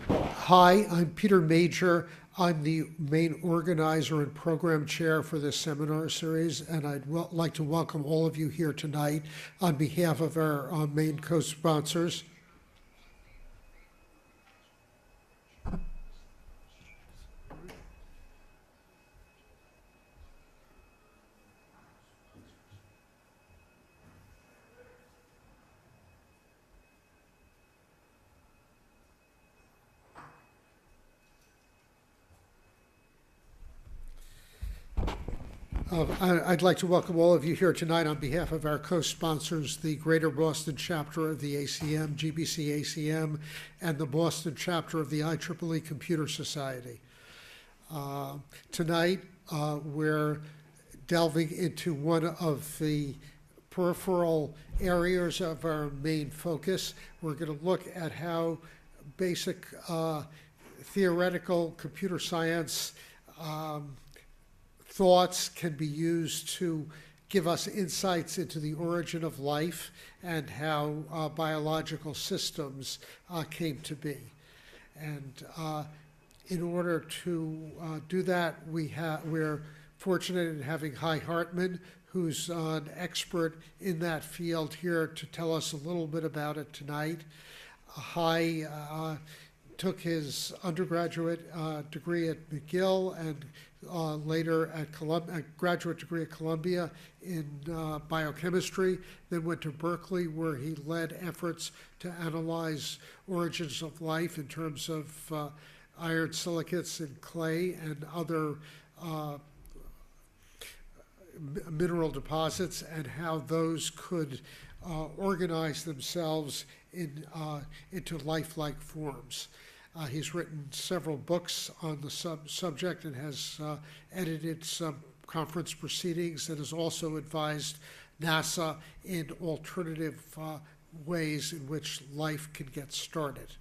Hi, I'm Peter Major. I'm the main organizer and program chair for this seminar series, and I'd like to welcome all of you here tonight on behalf of our main co-sponsors. I'd like to welcome all of you here tonight on behalf of our co-sponsors, the Greater Boston chapter of the ACM, GBC ACM, and the Boston chapter of the IEEE Computer Society. Tonight, we're delving into one of the peripheral areas of our main focus. We're going to look at how basic theoretical computer science thoughts can be used to give us insights into the origin of life and how biological systems came to be. And in order to do that, we're fortunate in having Hartman, who's an expert in that field, here to tell us a little bit about it tonight. Took his undergraduate degree at McGill and later at a graduate degree at Columbia in biochemistry, then went to Berkeley, where he led efforts to analyze origins of life in terms of iron silicates in clay and other mineral deposits, and how those could organize themselves into lifelike forms. He's written several books on the subject and has edited some conference proceedings, and has also advised NASA in alternative ways in which life can get started.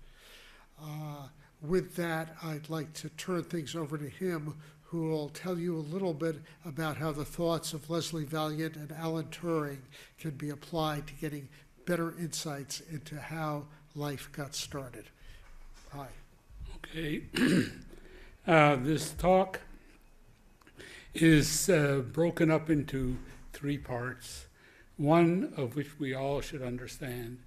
With that, I'd like to turn things over to him, who will tell you a little bit about how the thoughts of Leslie Valiant and Alan Turing can be applied to getting better insights into how life got started. Hi. Okay. This talk is broken up into three parts, one of which we all should understand.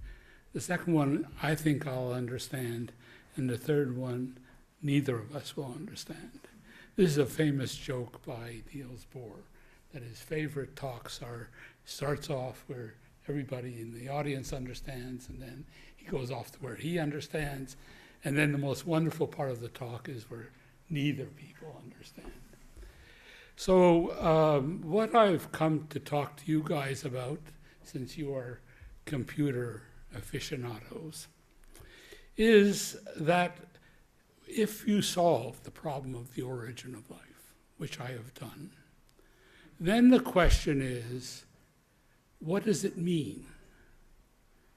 The second one I think I'll understand, and the third one neither of us will understand. This is a famous joke by Niels Bohr, that his favorite talks starts off where everybody in the audience understands, and then he goes off to where he understands, and then the most wonderful part of the talk is where neither people understand. So what I've come to talk to you guys about, since you are computer aficionados, is that if you solve the problem of the origin of life, which I have done, then the question is, what does it mean?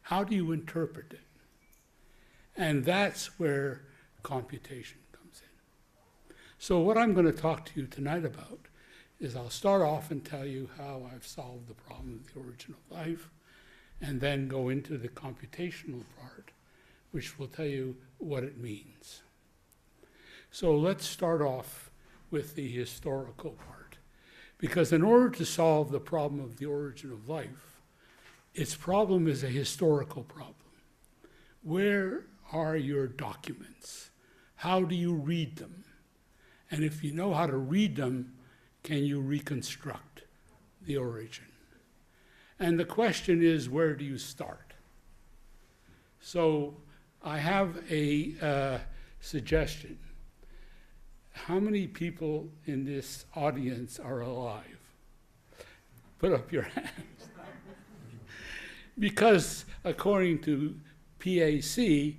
How do you interpret it? And that's where computation comes in. So what I'm going to talk to you tonight about is I'll start off and tell you how I've solved the problem of the origin of life, and then go into the computational part, which will tell you what it means. So let's start off with the historical part, because in order to solve the problem of the origin of life, its problem is a historical problem. Where are your documents? How do you read them? And if you know how to read them, can you reconstruct the origin? And the question is, where do you start? So I have a suggestion. How many people in this audience are alive? Put up your hands. Because according to PAC,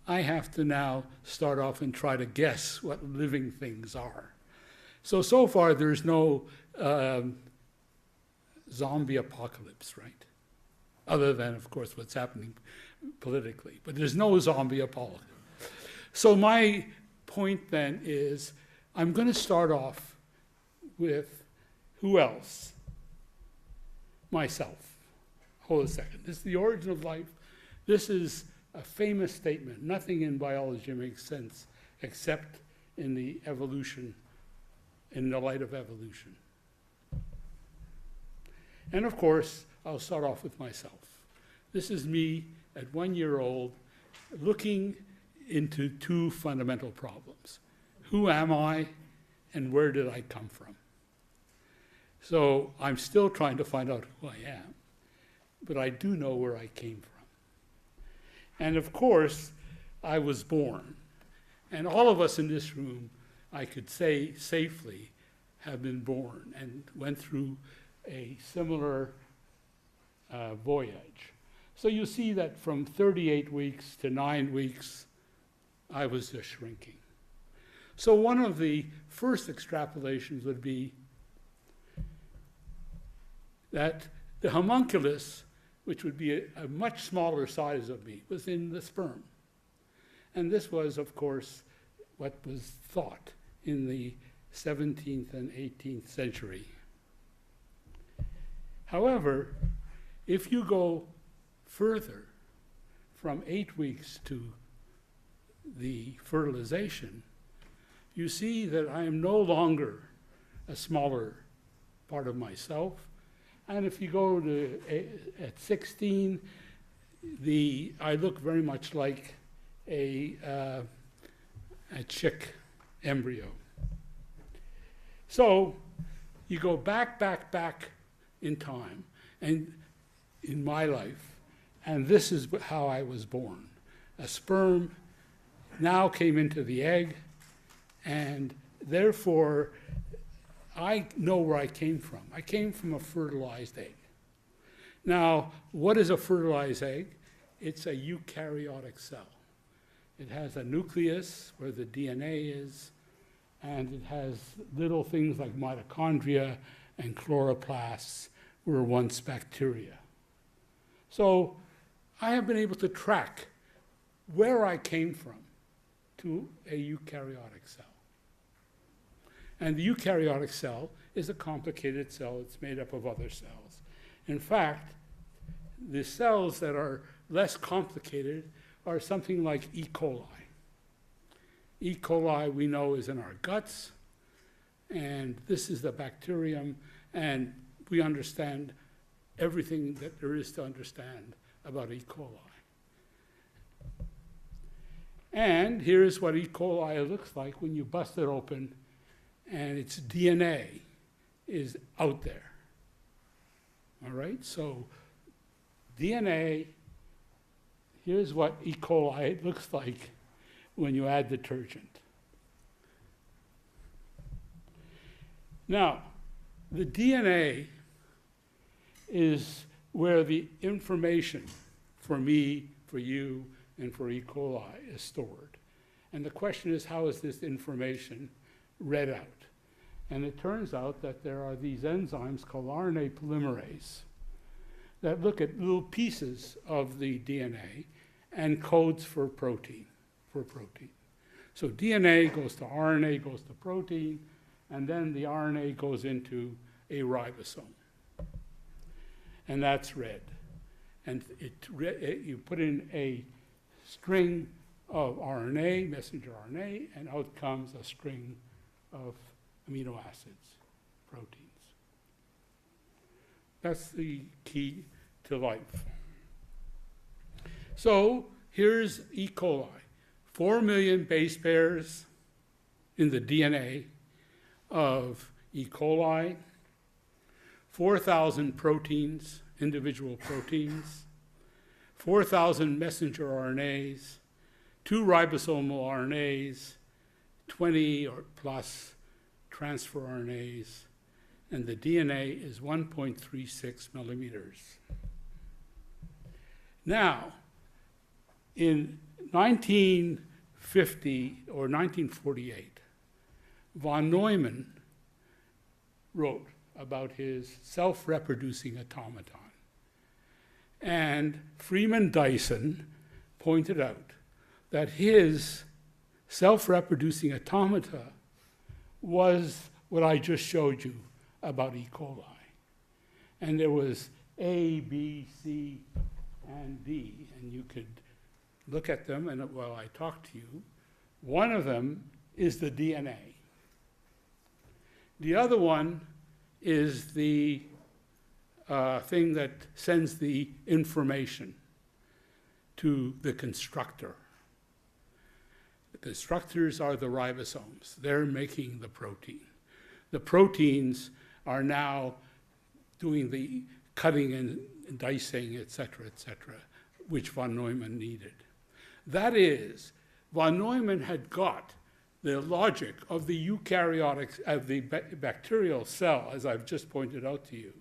I have to now start off and try to guess what living things are. So far there's no zombie apocalypse, right? Other than, of course, what's happening politically. But there's no zombie apocalypse. So my point then is, I'm going to start off with who else? Myself. Hold a second. This is the origin of life. This is a famous statement. Nothing in biology makes sense except in the evolution, in the light of evolution. And of course, I'll start off with myself. This is me at 1 year old looking into two fundamental problems. Who am I and where did I come from? So I'm still trying to find out who I am, but I do know where I came from. And of course, I was born. And all of us in this room, I could say safely, have been born and went through a similar voyage. So you see that from 38 weeks to 9 weeks, I was just shrinking. So one of the first extrapolations would be that the homunculus, which would be a much smaller size of me, was in the sperm. And this was, of course, what was thought in the 17th and 18th century. However, if you go further from 8 weeks to the fertilization, you see that I am no longer a smaller part of myself. And if you go to at 16, I look very much like a chick embryo. So you go back in time, and in my life, and this is how I was born. A sperm now came into the egg, and therefore I know where I came from. I came from a fertilized egg. Now, what is a fertilized egg? It's a eukaryotic cell. It has a nucleus where the DNA is, and it has little things like mitochondria and chloroplasts were once bacteria. So I have been able to track where I came from to a eukaryotic cell. And the eukaryotic cell is a complicated cell. It's made up of other cells. In fact, the cells that are less complicated are something like E. coli. E. coli, we know, is in our guts, and this is the bacterium, and we understand everything that there is to understand about E. coli. And here's what E. coli looks like when you bust it open and its DNA is out there. All right, so DNA, here's what E. coli looks like when you add detergent. Now, the DNA is where the information for me, for you, and for E. coli is stored. And the question is, how is this information read out? And it turns out that there are these enzymes called RNA polymerase that look at little pieces of the DNA and codes for protein, So DNA goes to RNA, goes to protein, and then the RNA goes into a ribosome. And that's read. And you put in a string of RNA, messenger RNA, and out comes a string of amino acids, proteins. That's the key to life. So here's E. coli. 4 million base pairs in the DNA of E. coli, 4,000 proteins, individual proteins, 4,000 messenger RNAs, 2 ribosomal RNAs, 20 or plus transfer RNAs, and the DNA is 1.36 millimeters. Now, in 1950 or 1948, von Neumann wrote about his self-reproducing automaton. And Freeman Dyson pointed out that his self-reproducing automata was what I just showed you about E. coli. And there was A, B, C, and D, and you could look at them and while I talk to you. One of them is the DNA. The other one is the thing that sends the information to the constructor. The constructors are the ribosomes. They're making the protein. The proteins are now doing the cutting and dicing, et cetera, which von Neumann needed. That is, von Neumann had got the logic of the eukaryotic, of the bacterial cell, as I've just pointed out to you,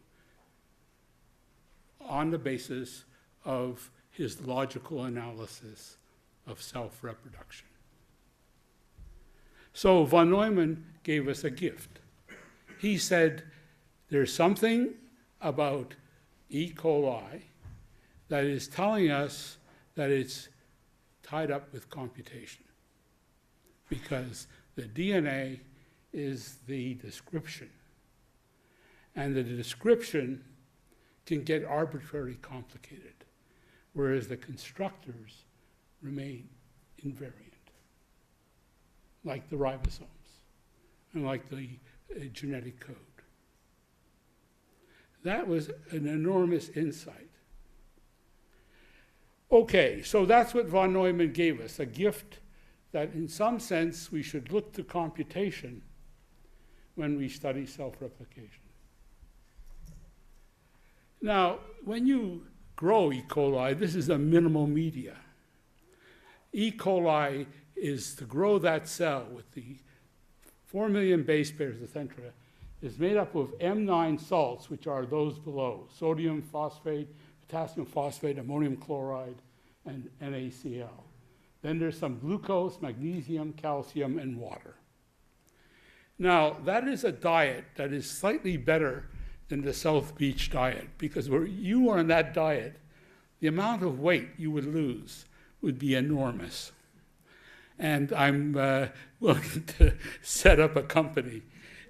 on the basis of his logical analysis of self-reproduction. So von Neumann gave us a gift. He said, there's something about E. coli that is telling us that it's tied up with computation, because the DNA is the description, and the description can get arbitrarily complicated, whereas the constructors remain invariant, like the ribosomes and like the genetic code. That was an enormous insight. Okay, so that's what von Neumann gave us, a gift that in some sense we should look to computation when we study self-replication. Now, when you grow E. coli, this is a minimal media. E. coli is to grow that cell with the 4 million base pairs, etc., is made up of M9 salts, which are those below: sodium phosphate, potassium phosphate, ammonium chloride, and NaCl. Then there's some glucose, magnesium, calcium, and water. Now, that is a diet that is slightly better than the South Beach diet, because where you are on that diet, the amount of weight you would lose would be enormous. And I'm willing to set up a company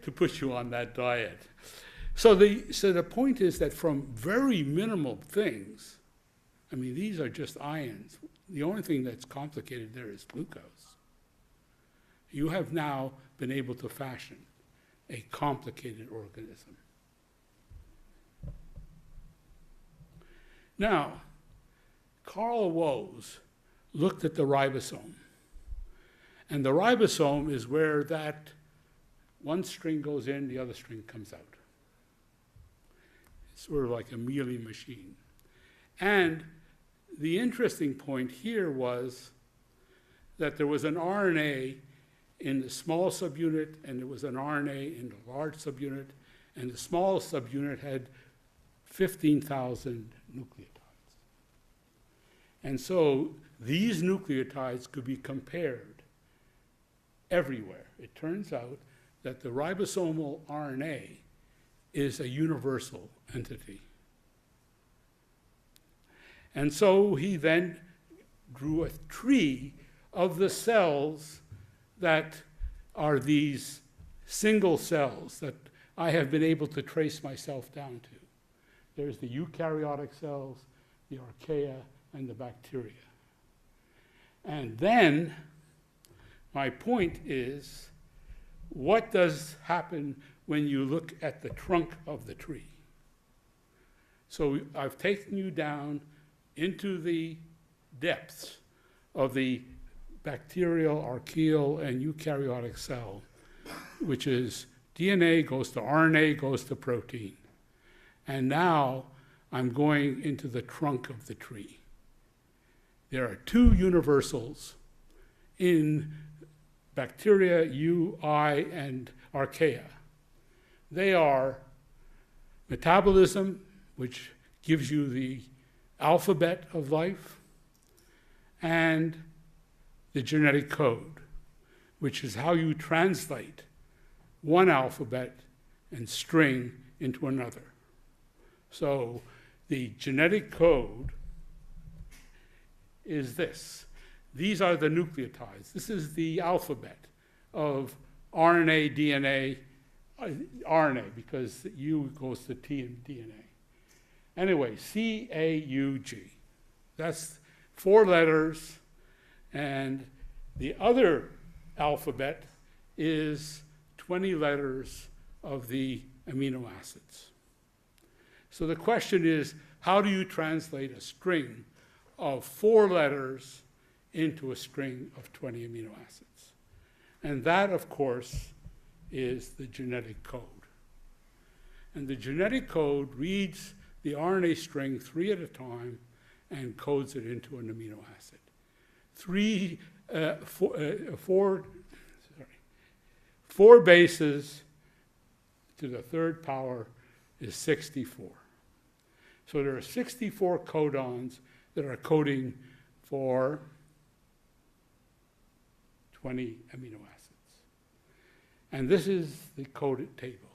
to put you on that diet. So the point is that from very minimal things, I mean, these are just ions. The only thing that's complicated there is glucose. You have now been able to fashion a complicated organism. Now, Carl Woese looked at the ribosome. And the ribosome is where that one string goes in, the other string comes out. It's sort of like a mealy machine. And the interesting point here was that there was an RNA in the small subunit, and there was an RNA in the large subunit, and the small subunit had 15,000 nucleotides. And so these nucleotides could be compared everywhere. It turns out that the ribosomal RNA is a universal entity. And so he then drew a tree of the cells that are these single cells that I have been able to trace myself down to. There's the eukaryotic cells, the archaea, and the bacteria. And then my point is, what does happen when you look at the trunk of the tree? So I've taken you down into the depths of the bacterial, archaeal, and eukaryotic cell, which is DNA goes to RNA, goes to protein. And now I'm going into the trunk of the tree. There are two universals in bacteria, UI, and archaea. They are metabolism, which gives you the alphabet of life, and the genetic code, which is how you translate one alphabet and string into another. So the genetic code is this. These are the nucleotides. This is the alphabet of RNA, DNA, RNA, because U goes to T in DNA. Anyway, C-A-U-G. That's 4 letters, and the other alphabet is 20 letters of the amino acids. So the question is, how do you translate a string of 4 letters into a string of 20 amino acids? And that, of course, is the genetic code. And the genetic code reads the RNA string 3 at a time and codes it into an amino acid. 4 bases to the 3rd power is 64. So there are 64 codons that are coding for 20 amino acids. And this is the coded table.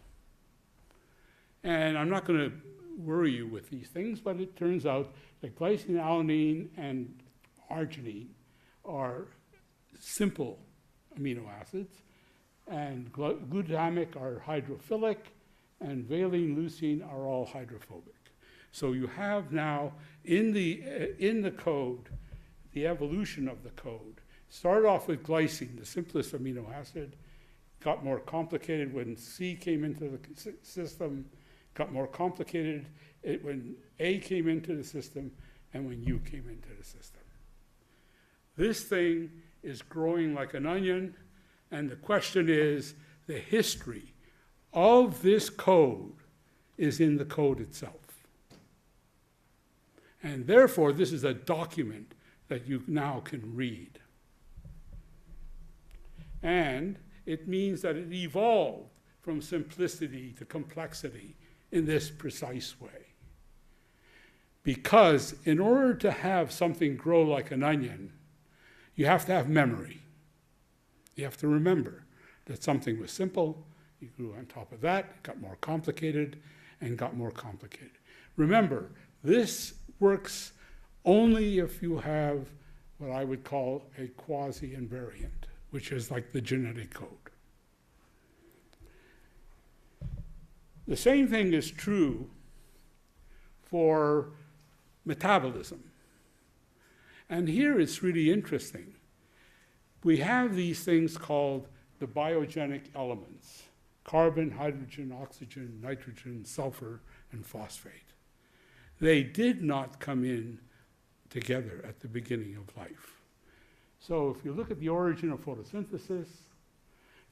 And I'm not going to worry you with these things, but it turns out that glycine, alanine, and arginine are simple amino acids, and glutamic are hydrophilic, and valine, leucine are all hydrophobic. So you have now in the code, the evolution of the code. Started off with glycine, the simplest amino acid, got more complicated when C came into the system, got more complicated when A came into the system, and when U came into the system. This thing is growing like an onion, and the question is, the history of this code is in the code itself. And therefore, this is a document that you now can read. And it means that it evolved from simplicity to complexity in this precise way. Because in order to have something grow like an onion, you have to have memory. You have to remember that something was simple, you grew on top of that, it got more complicated, and got more complicated. Remember, this works only if you have what I would call a quasi-invariant, which is like the genetic code. The same thing is true for metabolism. And here it's really interesting. We have these things called the biogenic elements: carbon, hydrogen, oxygen, nitrogen, sulfur, and phosphate. They did not come in together at the beginning of life. So if you look at the origin of photosynthesis,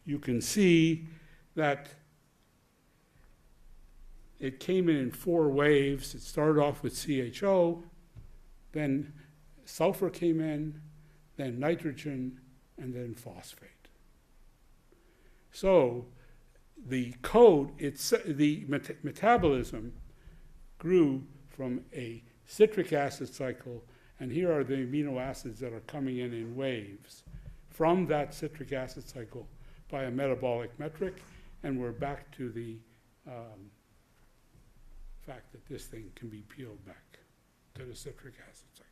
you can see that it came in 4 waves. It started off with CHO, then sulfur came in, then nitrogen, and then phosphate. So the code, the metabolism grew from a citric acid cycle, and here are the amino acids that are coming in waves from that citric acid cycle by a metabolic metric, and we're back to the fact that this thing can be peeled back to the citric acid cycle.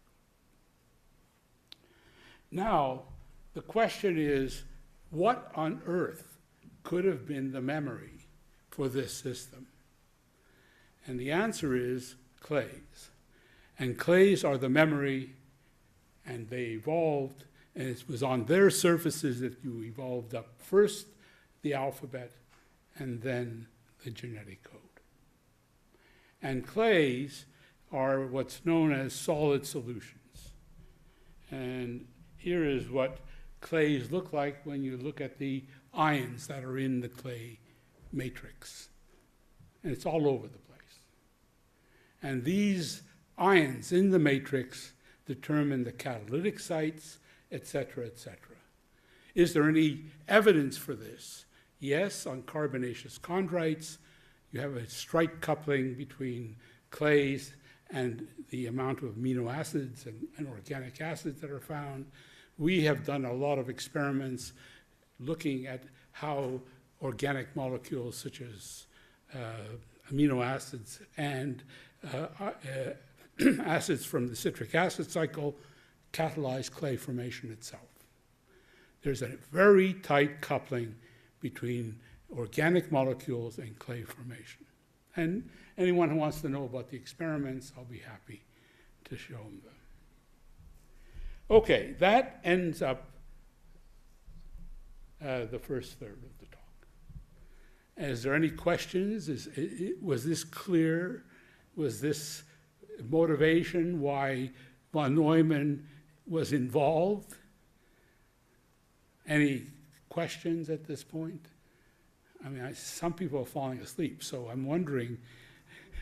Now, the question is, what on earth could have been the memory for this system? And the answer is clays. And clays are the memory, and they evolved, and it was on their surfaces that you evolved up first the alphabet and then the genetic code. And clays are what's known as solid solutions. And here is what clays look like when you look at the ions that are in the clay matrix. And it's all over the place. And these ions in the matrix determine the catalytic sites, etc., etc. Is there any evidence for this? Yes, on carbonaceous chondrites, you have a strike coupling between clays and the amount of amino acids and organic acids that are found. We have done a lot of experiments looking at how organic molecules such as amino acids and acids from the citric acid cycle catalyze clay formation itself. There's a very tight coupling between organic molecules and clay formation. And anyone who wants to know about the experiments, I'll be happy to show them. Okay, that ends up the first third of the talk. Is there any questions? Was this clear? Was this motivation why von Neumann was involved? Any questions at this point? I mean, some people are falling asleep, so I'm wondering,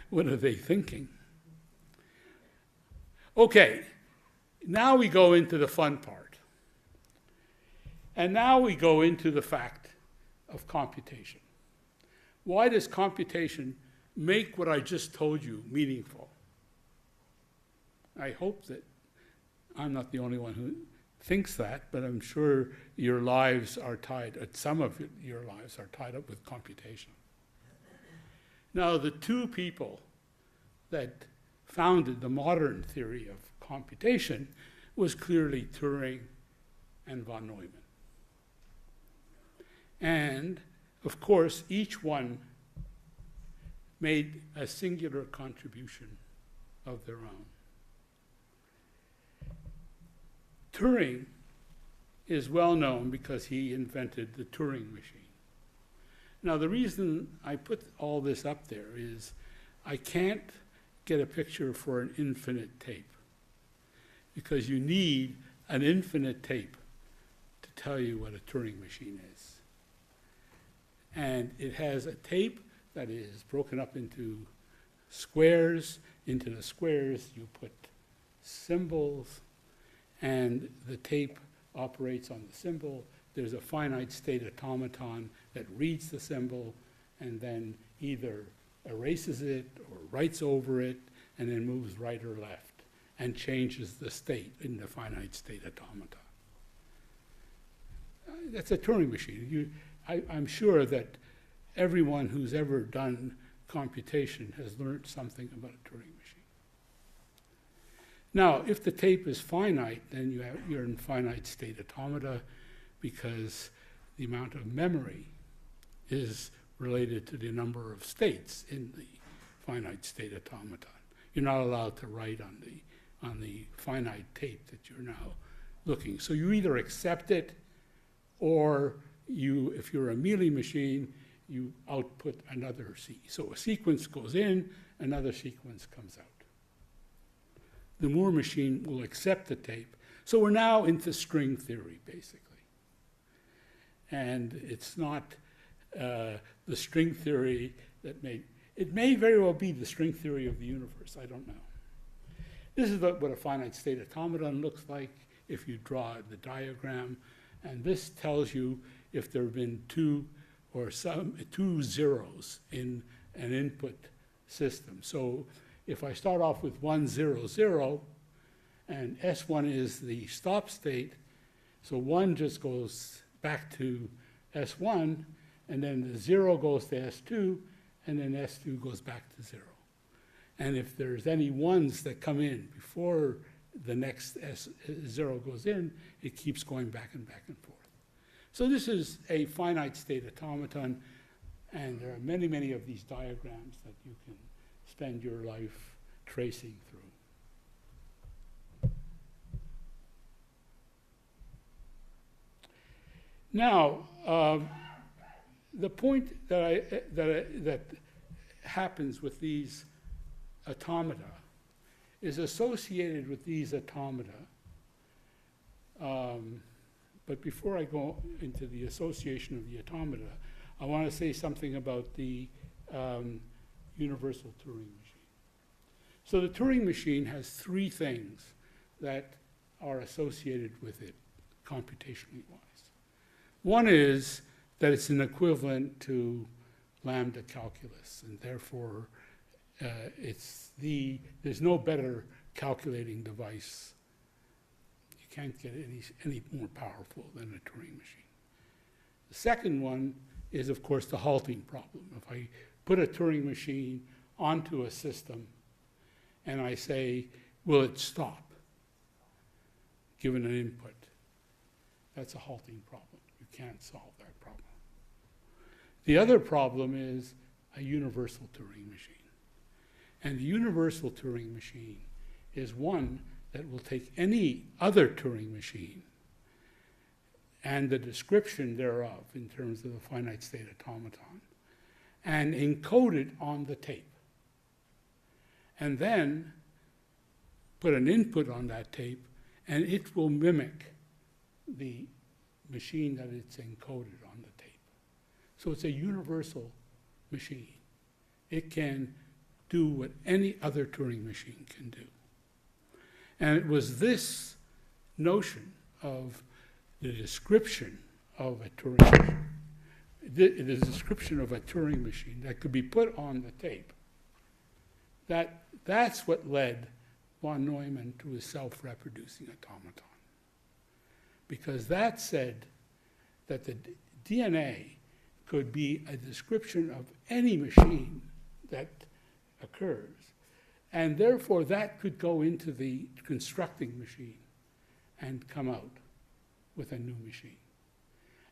what are they thinking? Okay, now we go into the fun part. And now we go into the fact of computation. Why does computation make what I just told you meaningful? I hope that I'm not the only one who thinks that, but I'm sure your lives are tied, some of your lives are tied up with computation. Now, the two people that founded the modern theory of computation was clearly Turing and von Neumann. And, of course, each one made a singular contribution of their own. Turing is well known because he invented the Turing machine. Now, the reason I put all this up there is I can't get a picture for an infinite tape, because you need an infinite tape to tell you what a Turing machine is. And it has a tape that is broken up into squares. Into the squares you put symbols, and the tape operates on the symbol. There's a finite state automaton that reads the symbol and then either erases it or writes over it and then moves right or left and changes the state in the finite state automaton. That's a Turing machine. I'm sure that everyone who's ever done computation has learned something about a Turing machine. Now, if the tape is finite, then you're in finite state automata, because the amount of memory is related to the number of states in the finite state automaton. You're not allowed to write on the finite tape that you're now looking. So you either accept it, or if you're a Mealy machine, you output another So a sequence goes in, another sequence comes out. The Moore machine will accept the tape. So we're now into string theory, basically. And it's not the string theory that it may very well be the string theory of the universe, I don't know. This is what a finite state automaton looks like if you draw the diagram. And this tells you if there have been two zeros in an input system. So if I start off with 1, 0, 0, and S1 is the stop state, so 1 just goes back to S1, and then the 0 goes to S2, and then S2 goes back to 0. And if there's any 1s that come in before the next S0 goes in, it keeps going back and forth. So this is a finite state automaton, and there are many, many of these diagrams that you can spend your life tracing through. Now, the point that happens with these automata is associated with these automata. But before I go into the association of the automata, I want to say something about the universal Turing machine. So the Turing machine has three things that are associated with it, computationally wise. One is that it's an equivalent to lambda calculus, and therefore there's no better calculating device. You can't get any more powerful than a Turing machine. The second one is, of course, the halting problem. If I put a Turing machine onto a system and I say, will it stop, given an input? That's a halting problem. You can't solve that problem. The other problem is a universal Turing machine. And the universal Turing machine is one that will take any other Turing machine and the description thereof in terms of the finite state automaton and encode it on the tape. And then put an input on that tape, and it will mimic the machine that it's encoded on the tape. So it's a universal machine. It can do what any other Turing machine can do. And it was this notion of the description of a Turing machine, the description of a Turing machine that could be put on the tape, that's what led von Neumann to his self-reproducing automaton. Because that said that the DNA could be a description of any machine that occurs, and therefore that could go into the constructing machine and come out with a new machine.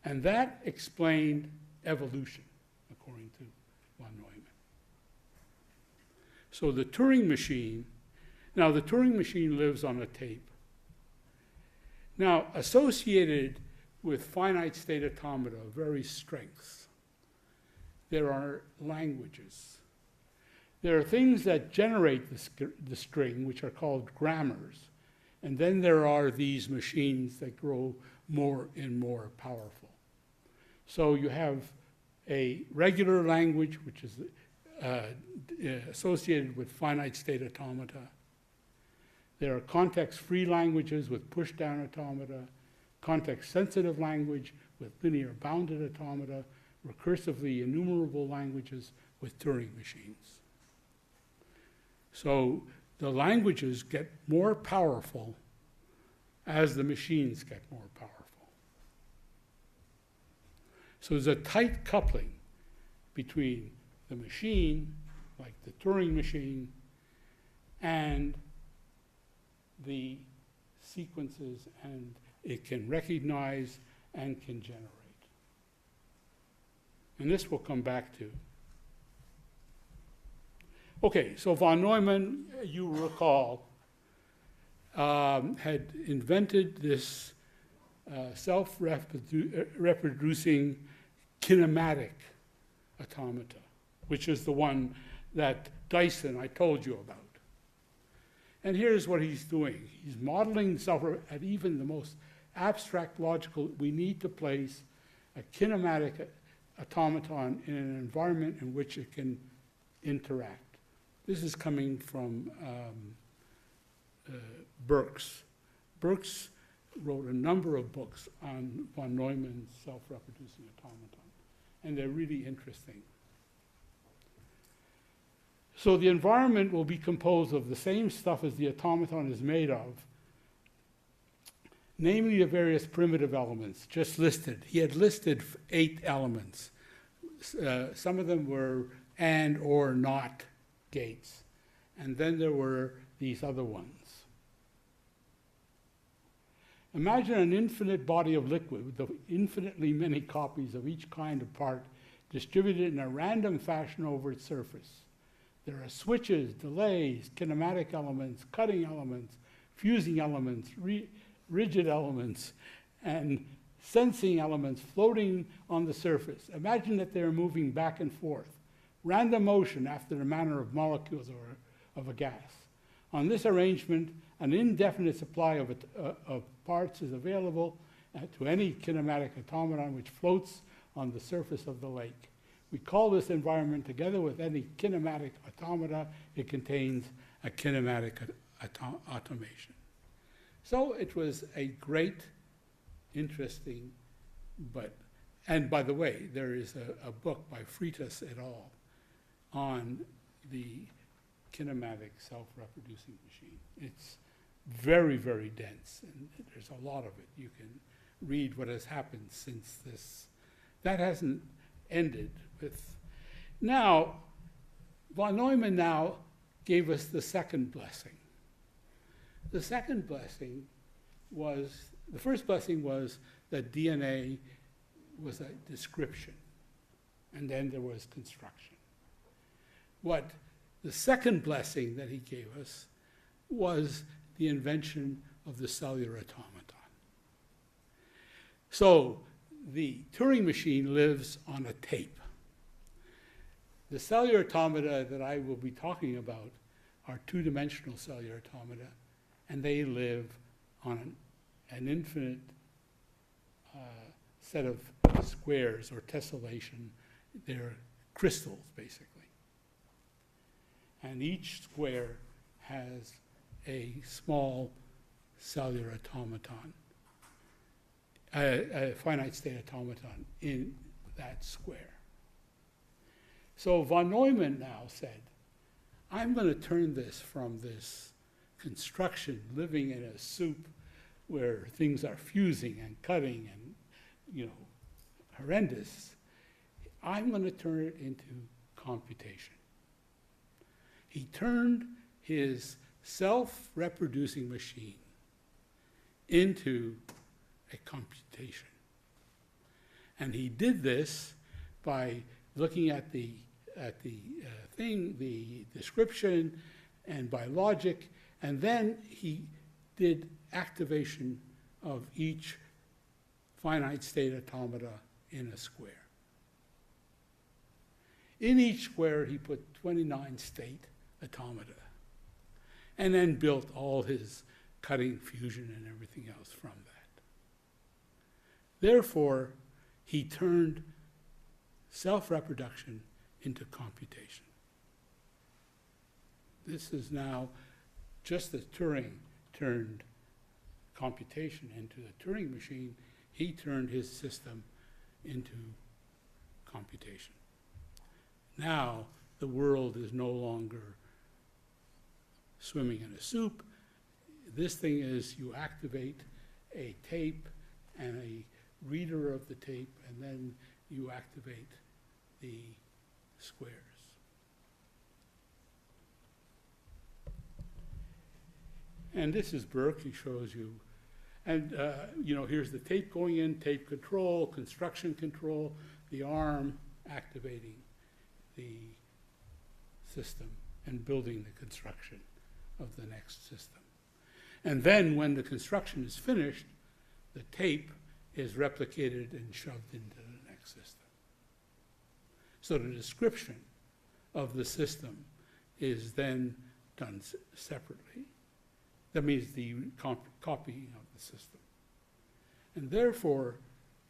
And that explained evolution, according to von Neumann. So the Turing machine, now the Turing machine lives on a tape. Now, associated with finite state automata of various strengths, there are languages. There are things that generate the string, which are called grammars. And then there are these machines that grow more and more powerful. So you have a regular language, which is associated with finite state automata. There are context-free languages with push-down automata, context-sensitive language with linear bounded automata, recursively enumerable languages with Turing machines. So the languages get more powerful as the machines get more powerful. So there's a tight coupling between the machine, like the Turing machine, and the sequences, and it can recognize and can generate. And this we'll come back to. Okay, so von Neumann, you recall, had invented this self-reproducing kinematic automata, which is the one that Dyson I told you about. And here's what he's doing. He's modeling self at even the most abstract logical. We need to place a kinematic automaton in an environment in which it can interact. This is coming from Burks. Burks wrote a number of books on von Neumann's self-reproducing automaton, and they're really interesting. So the environment will be composed of the same stuff as the automaton is made of, namely the various primitive elements just listed. He had listed 8 elements. Some of them were and or not gates. And then there were these other ones. Imagine an infinite body of liquid with infinitely many copies of each kind of part distributed in a random fashion over its surface. There are switches, delays, kinematic elements, cutting elements, fusing elements, rigid elements, and sensing elements floating on the surface. Imagine that they're moving back and forth, random motion after the manner of molecules or of a gas. On this arrangement, an indefinite supply of parts is available to any kinematic automaton which floats on the surface of the lake. We call this environment, together with any kinematic automata, it contains a kinematic automation. So it was a great, interesting, and by the way, there is a book by Freitas et al. On the kinematic self-reproducing machine. It's very, very dense, and there's a lot of it. You can read what has happened since this. That hasn't ended with. Now, von Neumann now gave us the second blessing. The second blessing was, the first blessing was that DNA was a description, and then there was construction. What the second blessing that he gave us was the invention of the cellular automaton. So the Turing machine lives on a tape. The cellular automata that I will be talking about are two-dimensional cellular automata, and they live on an infinite set of squares or tessellation. They're crystals, basically. And each square has a small cellular automaton, a finite state automaton in that square. So von Neumann now said, I'm going to turn this from this construction, living in a soup where things are fusing and cutting and, horrendous. I'm going to turn it into computation. He turned his self-reproducing machine into a computation. And he did this by looking at the description, and by logic, and then he did activation of each finite state automata in a square. In each square, he put 29 state automata, and then built all his cutting, fusion, and everything else from that. Therefore, he turned self-reproduction into computation. This is now, just as Turing turned computation into the Turing machine, he turned his system into computation. Now, the world is no longer swimming in a soup. This thing is, you activate a tape and a reader of the tape, and then you activate the squares. And this is Burke. He shows you. And, here's the tape going in, tape control, construction control, the arm activating the system and building the construction of the next system. And then when the construction is finished, the tape is replicated and shoved into the next system. So the description of the system is then done separately. That means the copying of the system. And therefore,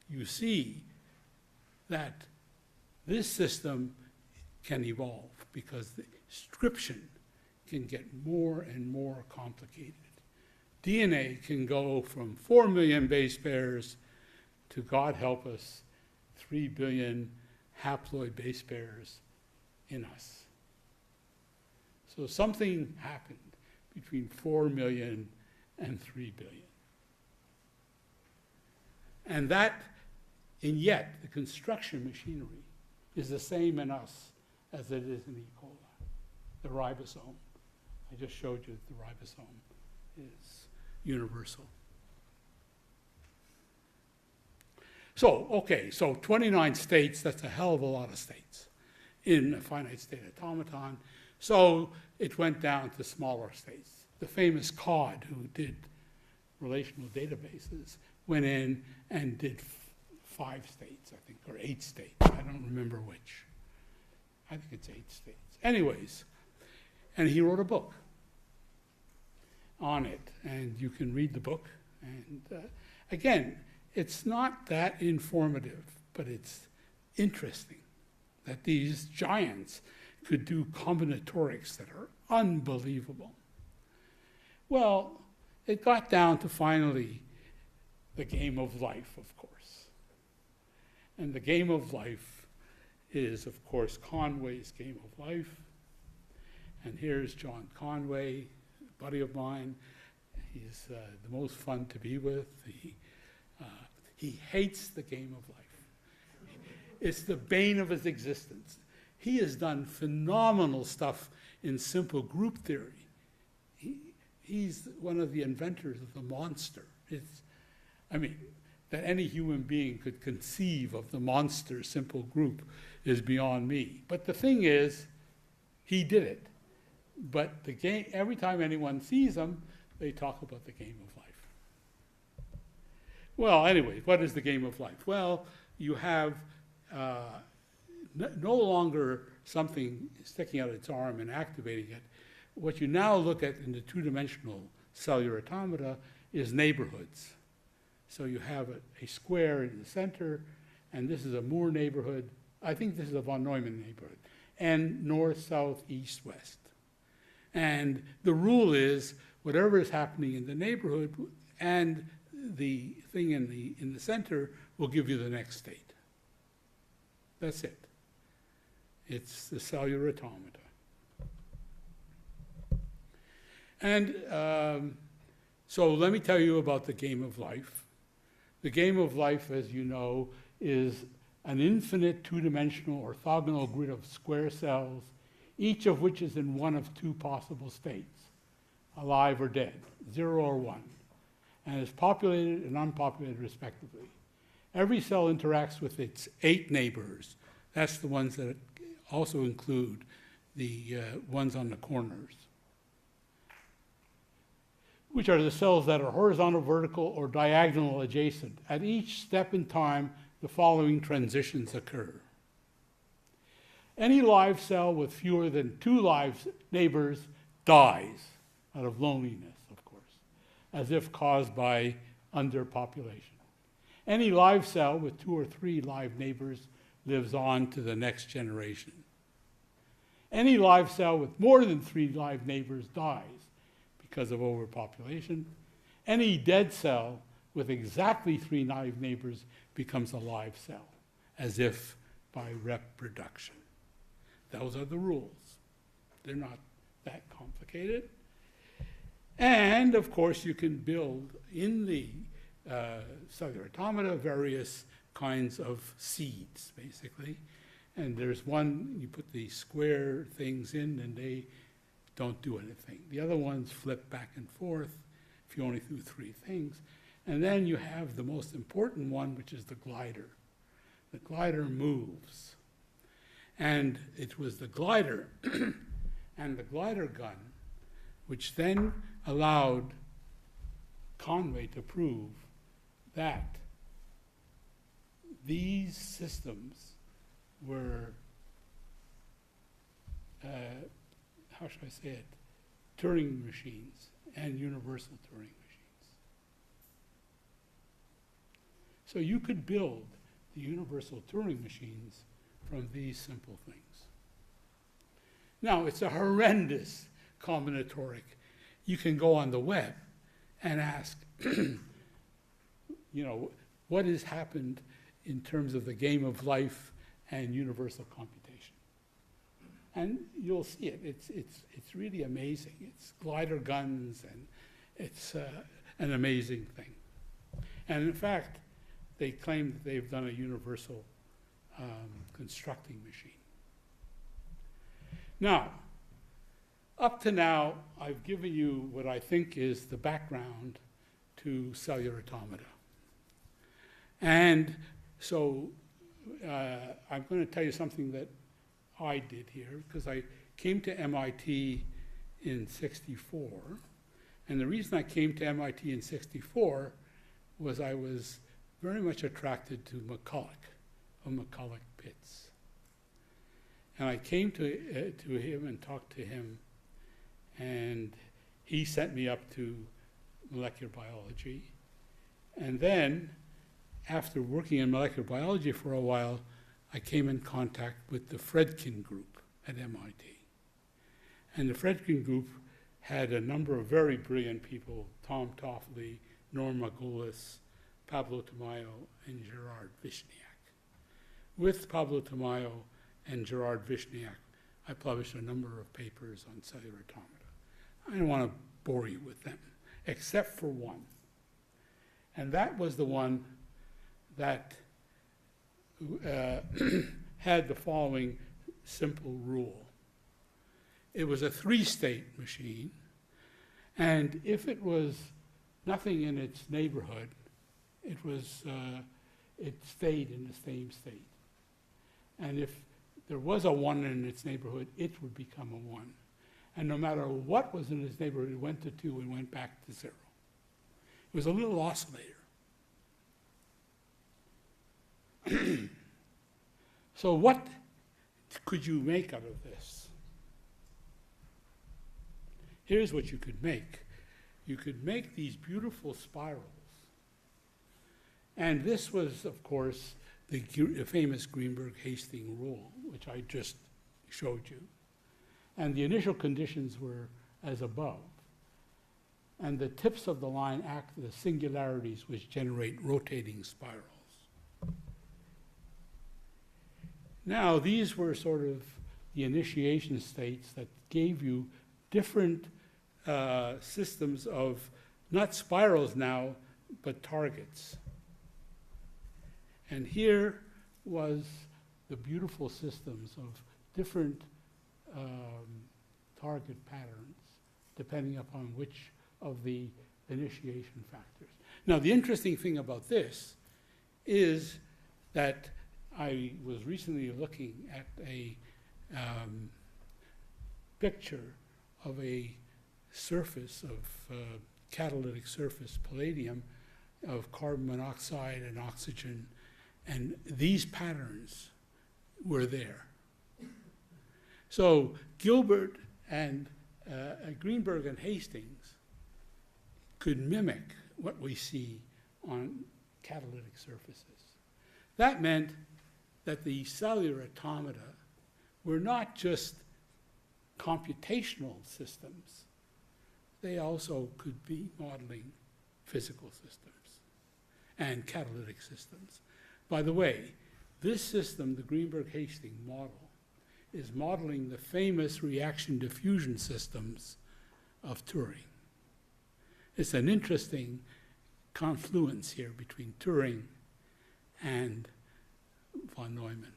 you see that this system can evolve because the description can get more and more complicated. DNA can go from 4 million base pairs to, God help us, 3 billion haploid base pairs in us. So something happened between 4 million and 3 billion. And yet, the construction machinery is the same in us as it is in E. coli, the ribosome. I just showed you that the ribosome is universal. So 29 states, that's a hell of a lot of states in a finite state automaton. So it went down to smaller states. The famous Cod, who did relational databases, went in and did 5 states, I think, or 8 states. I don't remember which. I think it's 8 states. Anyways, and he wrote a book on it, and you can read the book. And again, it's not that informative, but it's interesting that these giants could do combinatorics that are unbelievable. Well, it got down to finally the game of life, of course. And the game of life is, of course, Conway's game of life. And here's John Conway, a buddy of mine. He's the most fun to be with. He hates the game of life. It's the bane of his existence. He has done phenomenal stuff in simple group theory. He's one of the inventors of the monster. That any human being could conceive of the monster simple group is beyond me. But the thing is, he did it. But the game, every time anyone sees him, they talk about the game of life. Well, anyway, what is the game of life? Well, you have no longer something sticking out its arm and activating it. What you now look at in the two-dimensional cellular automata is neighborhoods. So you have a square in the center, and this is a Moore neighborhood. I think this is a von Neumann neighborhood. And north, south, east, west. And the rule is whatever is happening in the neighborhood and the thing in the center will give you the next state. That's it. It's the cellular automata. And so let me tell you about the game of life. The game of life, as you know, is an infinite two-dimensional orthogonal grid of square cells, each of which is in one of two possible states, alive or dead, 0 or 1, and is populated and unpopulated respectively. Every cell interacts with its 8 neighbors. That's the ones that also include the ones on the corners, which are the cells that are horizontal, vertical, or diagonal adjacent. At each step in time, the following transitions occur. Any live cell with fewer than 2 live neighbors dies out of loneliness, of course, as if caused by underpopulation. Any live cell with 2 or 3 live neighbors lives on to the next generation. Any live cell with more than 3 live neighbors dies because of overpopulation. Any dead cell with exactly 3 live neighbors becomes a live cell, as if by reproduction. Those are the rules. They're not that complicated. And, of course, you can build in the cellular automata various kinds of seeds, basically. And there's one, you put the square things in, and they don't do anything. The other ones flip back and forth if you only do 3 things. And then you have the most important one, which is the glider. The glider moves. And it was the glider and the glider gun which then allowed Conway to prove that these systems were, how should I say it, Turing machines and universal Turing machines. So you could build the universal Turing machines from these simple things. Now, it's a horrendous combinatoric. You can go on the web and ask, what has happened in terms of the game of life and universal computation? And you'll see it. It's really amazing. It's glider guns, and it's an amazing thing. And in fact, they claim that they've done a universal constructing machine. Now, up to now, I've given you what I think is the background to cellular automata. And so I'm going to tell you something that I did here, because I came to MIT in '64. And the reason I came to MIT in '64 was I was very much attracted to McCulloch, of McCulloch Pitts. And I came to him and talked to him, and he sent me up to molecular biology. And then, after working in molecular biology for a while, I came in contact with the Fredkin group at MIT. And the Fredkin group had a number of very brilliant people, Tom Toffoli, Norm Margulis, Pablo Tamayo, and Gerard Vishniak. With Pablo Tamayo and Gerard Vishniak, I published a number of papers on cellular automata. I don't want to bore you with them, except for one. And that was the one that had the following simple rule. It was a 3-state machine, and if it was nothing in its neighborhood, it stayed in the same state. And if there was a 1 in its neighborhood, it would become a 1. And no matter what was in his neighborhood, it went to 2 and went back to 0. It was a little oscillator. So what could you make out of this? Here's what you could make. You could make these beautiful spirals. And this was, of course, the famous Greenberg-Hastings rule, which I just showed you. And the initial conditions were as above. And the tips of the line act as singularities which generate rotating spirals. Now, these were sort of the initiation states that gave you different systems of, not spirals now, but targets. And here was the beautiful systems of different target patterns, depending upon which of the initiation factors. Now, the interesting thing about this is that I was recently looking at a picture of a surface of catalytic surface palladium of carbon monoxide and oxygen, and these patterns were there. So Gilbert and Greenberg and Hastings could mimic what we see on catalytic surfaces. That meant that the cellular automata were not just computational systems, they also could be modeling physical systems and catalytic systems. By the way, this system, the Greenberg-Hastings model, is modeling the famous reaction diffusion systems of Turing. It's an interesting confluence here between Turing and von Neumann.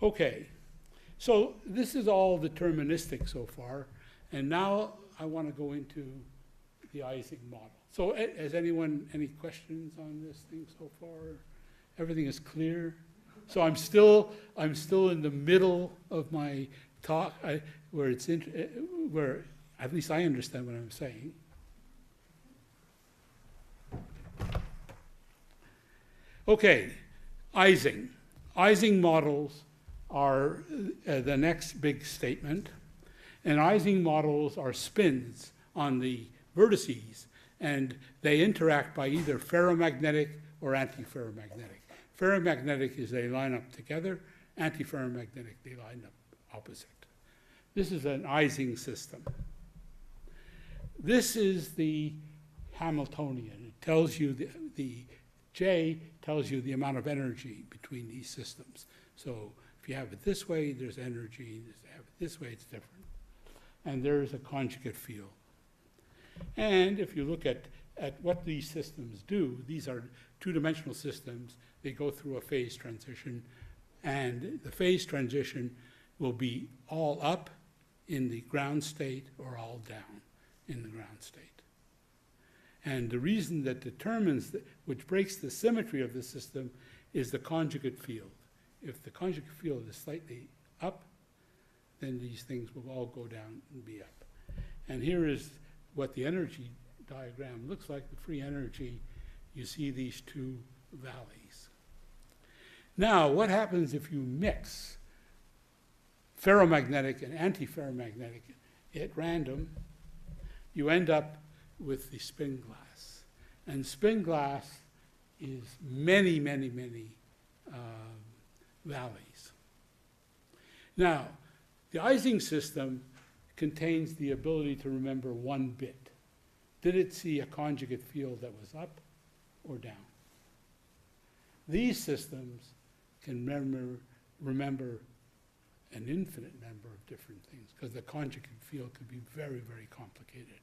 Okay, so this is all deterministic so far, and now I want to go into the Ising model. So has anyone any questions on this thing so far? Everything is clear? So I'm still in the middle of my talk, where at least I understand what I'm saying. Okay, Ising. Ising models are the next big statement. And Ising models are spins on the vertices, and they interact by either ferromagnetic or antiferromagnetic. Ferromagnetic is they line up together, antiferromagnetic, they line up opposite. This is an Ising system. This is the Hamiltonian. It tells you the J tells you the amount of energy between these systems. So if you have it this way, there's energy. If you have it this way, it's different. And there's a conjugate field. And if you look at what these systems do, these are two-dimensional systems. They go through a phase transition, and the phase transition will be all up in the ground state or all down in the ground state. And the reason that determines, which breaks the symmetry of the system, is the conjugate field. If the conjugate field is slightly up, then these things will all go down and be up. And here is what the energy diagram looks like, the free energy. You see these two valleys. Now, what happens if you mix ferromagnetic and antiferromagnetic at random? You end up with the spin glass. And spin glass is many, many, many valleys. Now, the Ising system contains the ability to remember one bit. Did it see a conjugate field that was up or down? These systems can remember an infinite number of different things, because the conjugate field could be very, very complicated.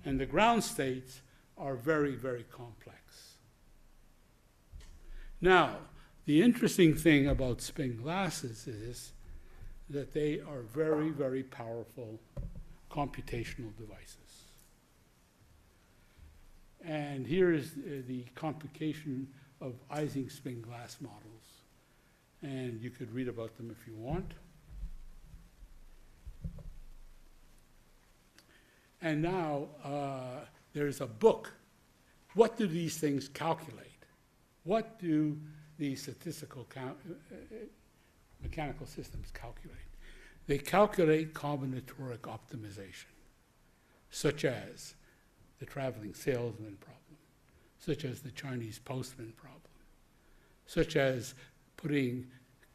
And the ground states are very, very complex. Now, the interesting thing about spin glasses is that they are very, very powerful computational devices. And here is the complication of Ising spin glass models. and you could read about them if you want. And now there's a book. What do these things calculate? What do these statistical mechanical systems calculate? They calculate combinatoric optimization, such as the traveling salesman problem, such as the Chinese postman problem, such as putting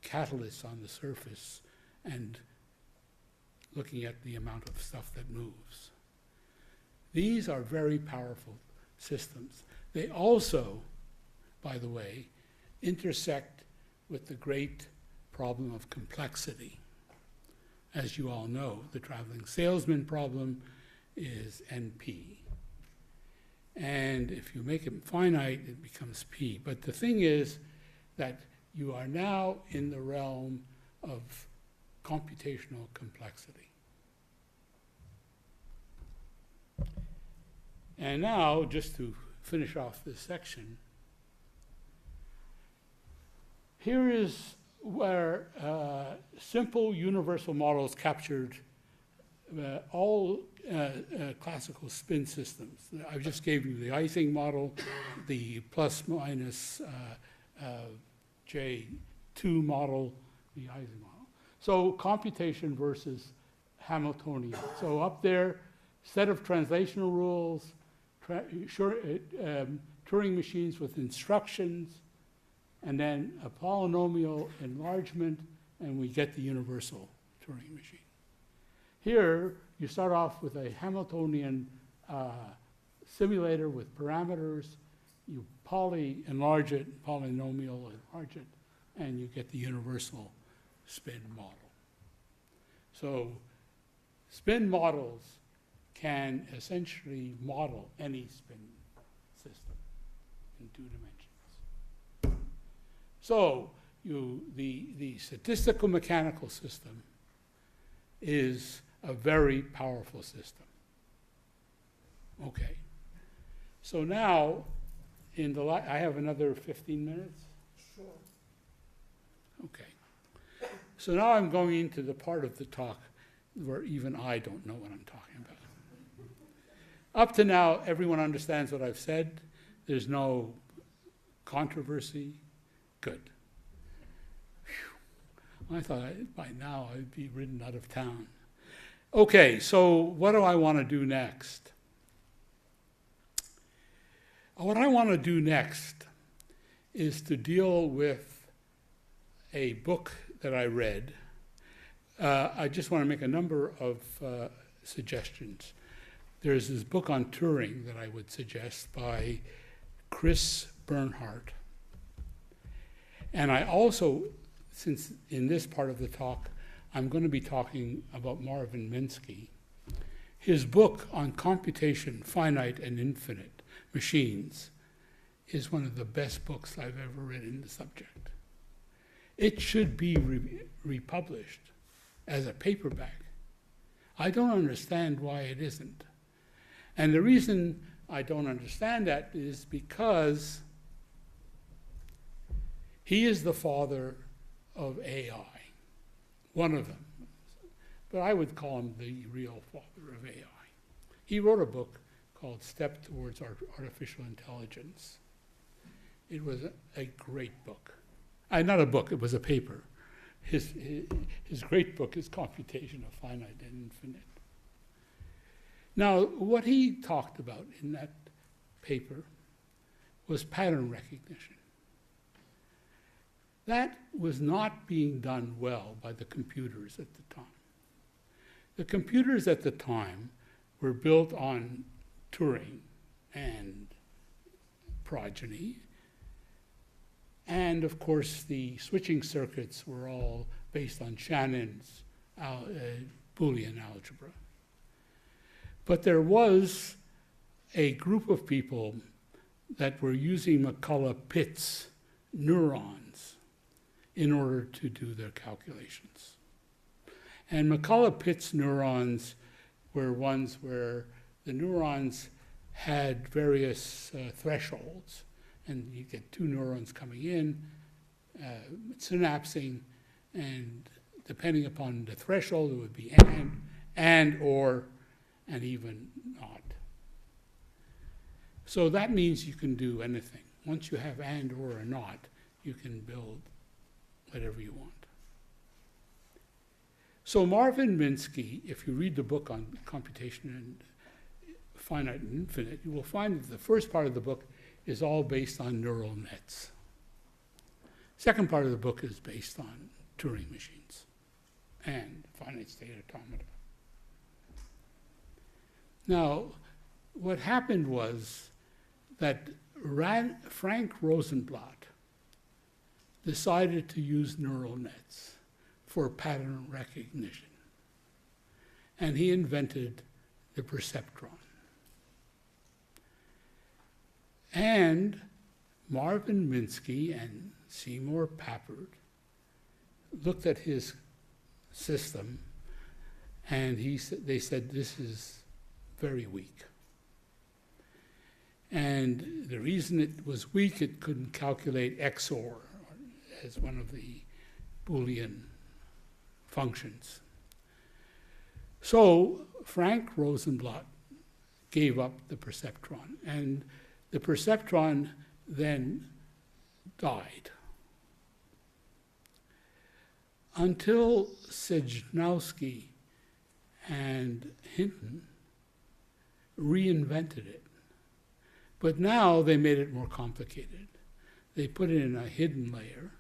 catalysts on the surface and looking at the amount of stuff that moves. These are very powerful systems. They also, by the way, intersect with the great problem of complexity. As you all know, the traveling salesman problem is NP. And if you make it finite, it becomes P. But the thing is that you are now in the realm of computational complexity. And now, just to finish off this section, here is where simple universal models captured all classical spin systems. I just gave you the Ising model, the plus minus J2 model, the Ising model. So computation versus Hamiltonian. So up there, set of translational rules, Turing machines with instructions, and then a polynomial enlargement, and we get the universal Turing machine. Here, you start off with a Hamiltonian simulator with parameters, you enlarge it, polynomial enlarge it, and you get the universal spin model. So spin models can essentially model any spin system in 2 dimensions. So the statistical mechanical system is a very powerful system. Okay. So now, I have another 15 minutes? Sure. Okay. So now I'm going into the part of the talk where even I don't know what I'm talking about. Up to now, everyone understands what I've said. There's no controversy. Good. Whew. I thought by now I'd be ridden out of town. Okay, so what do I want to do next? What I want to do next is to deal with a book that I read. I just want to make a number of suggestions. There's this book on Turing that I would suggest by Chris Bernhardt. And I also, since in this part of the talk, I'm going to be talking about Marvin Minsky. His book on computation, finite and infinite machines is one of the best books I've ever read in the subject. It should be republished as a paperback. I don't understand why it isn't. And the reason I don't understand that is because he is the father of AI, one of them. But I would call him the real father of AI. He wrote a book called Step Towards Artificial Intelligence. It was a great book. Not a book, it was a paper. His great book is Computation of Finite and Infinite. Now, what he talked about in that paper was pattern recognition. That was not being done well by the computers at the time. The computers at the time were built on Turing and progeny. And of course, the switching circuits were all based on Shannon's Boolean algebra. But there was a group of people that were using McCulloch-Pitts neurons in order to do their calculations. And McCulloch-Pitts neurons were ones where the neurons had various thresholds, and you get 2 neurons coming in, synapsing, and depending upon the threshold, it would be and, or, and even not. So that means you can do anything. Once you have and, or not, you can build whatever you want. So Marvin Minsky, if you read the book on computation and finite and infinite, you will find that the first part of the book is all based on neural nets. Second part of the book is based on Turing machines and finite state automata. Now, what happened was that Frank Rosenblatt decided to use neural nets for pattern recognition. And he invented the perceptron. And Marvin Minsky and Seymour Papert looked at his system, and they said, this is very weak. And the reason it was weak, it couldn't calculate XOR as one of the Boolean functions. So Frank Rosenblatt gave up the perceptron, and the perceptron then died. Until Sejnowski and Hinton reinvented it. But now they made it more complicated. They put it in a hidden layer,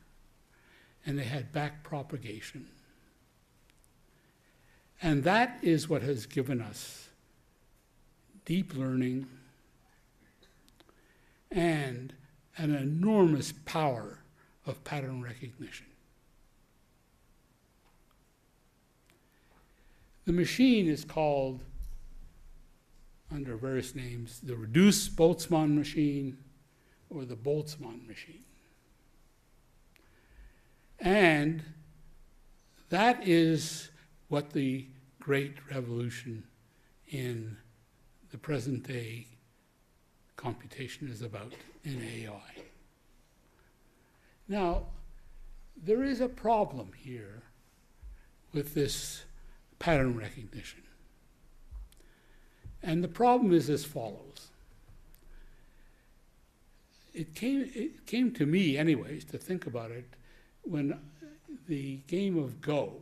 and they had back propagation. And that is what has given us deep learning and an enormous power of pattern recognition. The machine is called, under various names, the reduced Boltzmann machine or the Boltzmann machine. And that is what the great revolution in the present day computation is about in AI. Now, there is a problem here with this pattern recognition. And the problem is as follows. It came to me, anyways, to think about it when the game of Go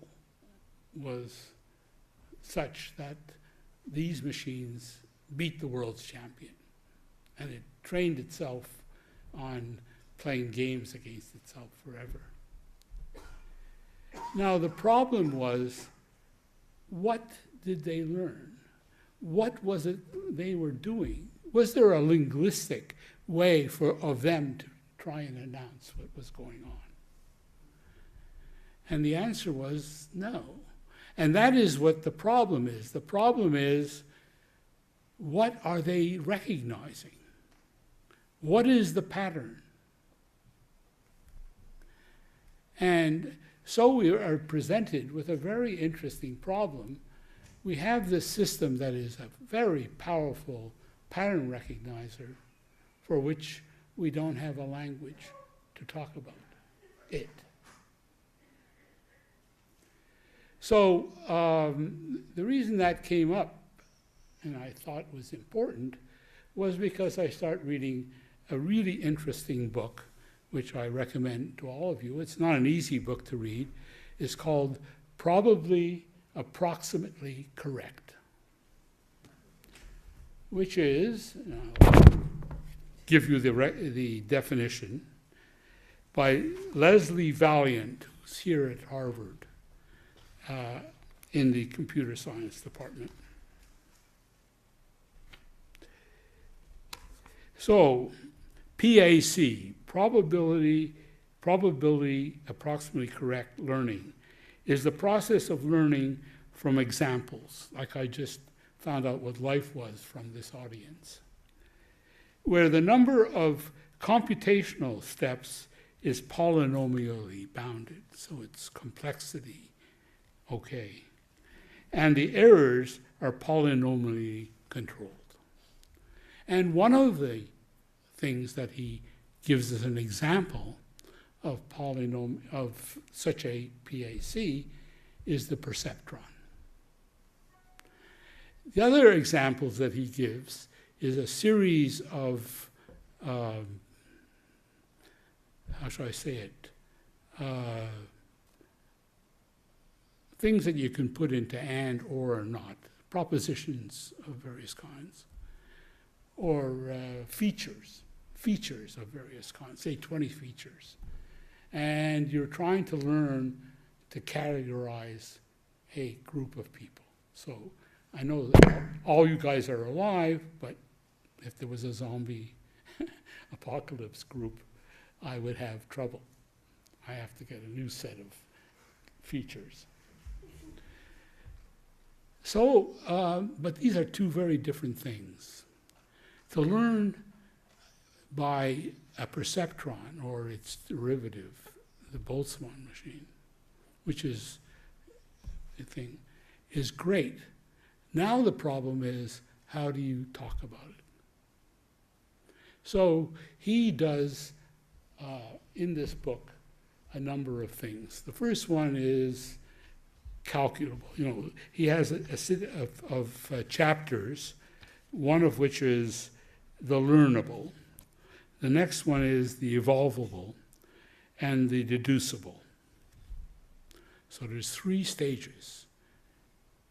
was such that these machines beat the world's champion. And it trained itself on playing games against itself forever. Now, the problem was, what did they learn? What was it they were doing? Was there a linguistic way of them to try and announce what was going on? And the answer was no. And that is what the problem is. The problem is, what are they recognizing? What is the pattern? And so we are presented with a very interesting problem. We have this system that is a very powerful pattern recognizer for which we don't have a language to talk about it. So the reason that came up, and I thought was important, was because I started reading a really interesting book, which I recommend to all of you. It's not an easy book to read. It's called Probably Approximately Correct, which is, I'll give you the definition, by Leslie Valiant, who's here at Harvard in the computer science department. So, PAC, probability approximately correct learning, is the process of learning from examples, like I just found out what life was from this audience, where the number of computational steps is polynomially bounded, so it's complexity, okay. And the errors are polynomially controlled. And one of the things that he gives as an example of such a PAC is the perceptron. The other examples that he gives is a series of, how shall I say it, things that you can put into and, or not, propositions of various kinds, or features of various kinds, say 20 features. And you're trying to learn to categorize a group of people. So I know that all you guys are alive, but if there was a zombie apocalypse group, I would have trouble. I have to get a new set of features. So, but these are two very different things. To learn by a perceptron or its derivative, the Boltzmann machine, which is a thing, is great. Now the problem is, how do you talk about it? So he does, in this book, a number of things. The first one is calculable. You know, he has a set of chapters, one of which is the learnable. The next one is the evolvable and the deducible. So there's 3 stages.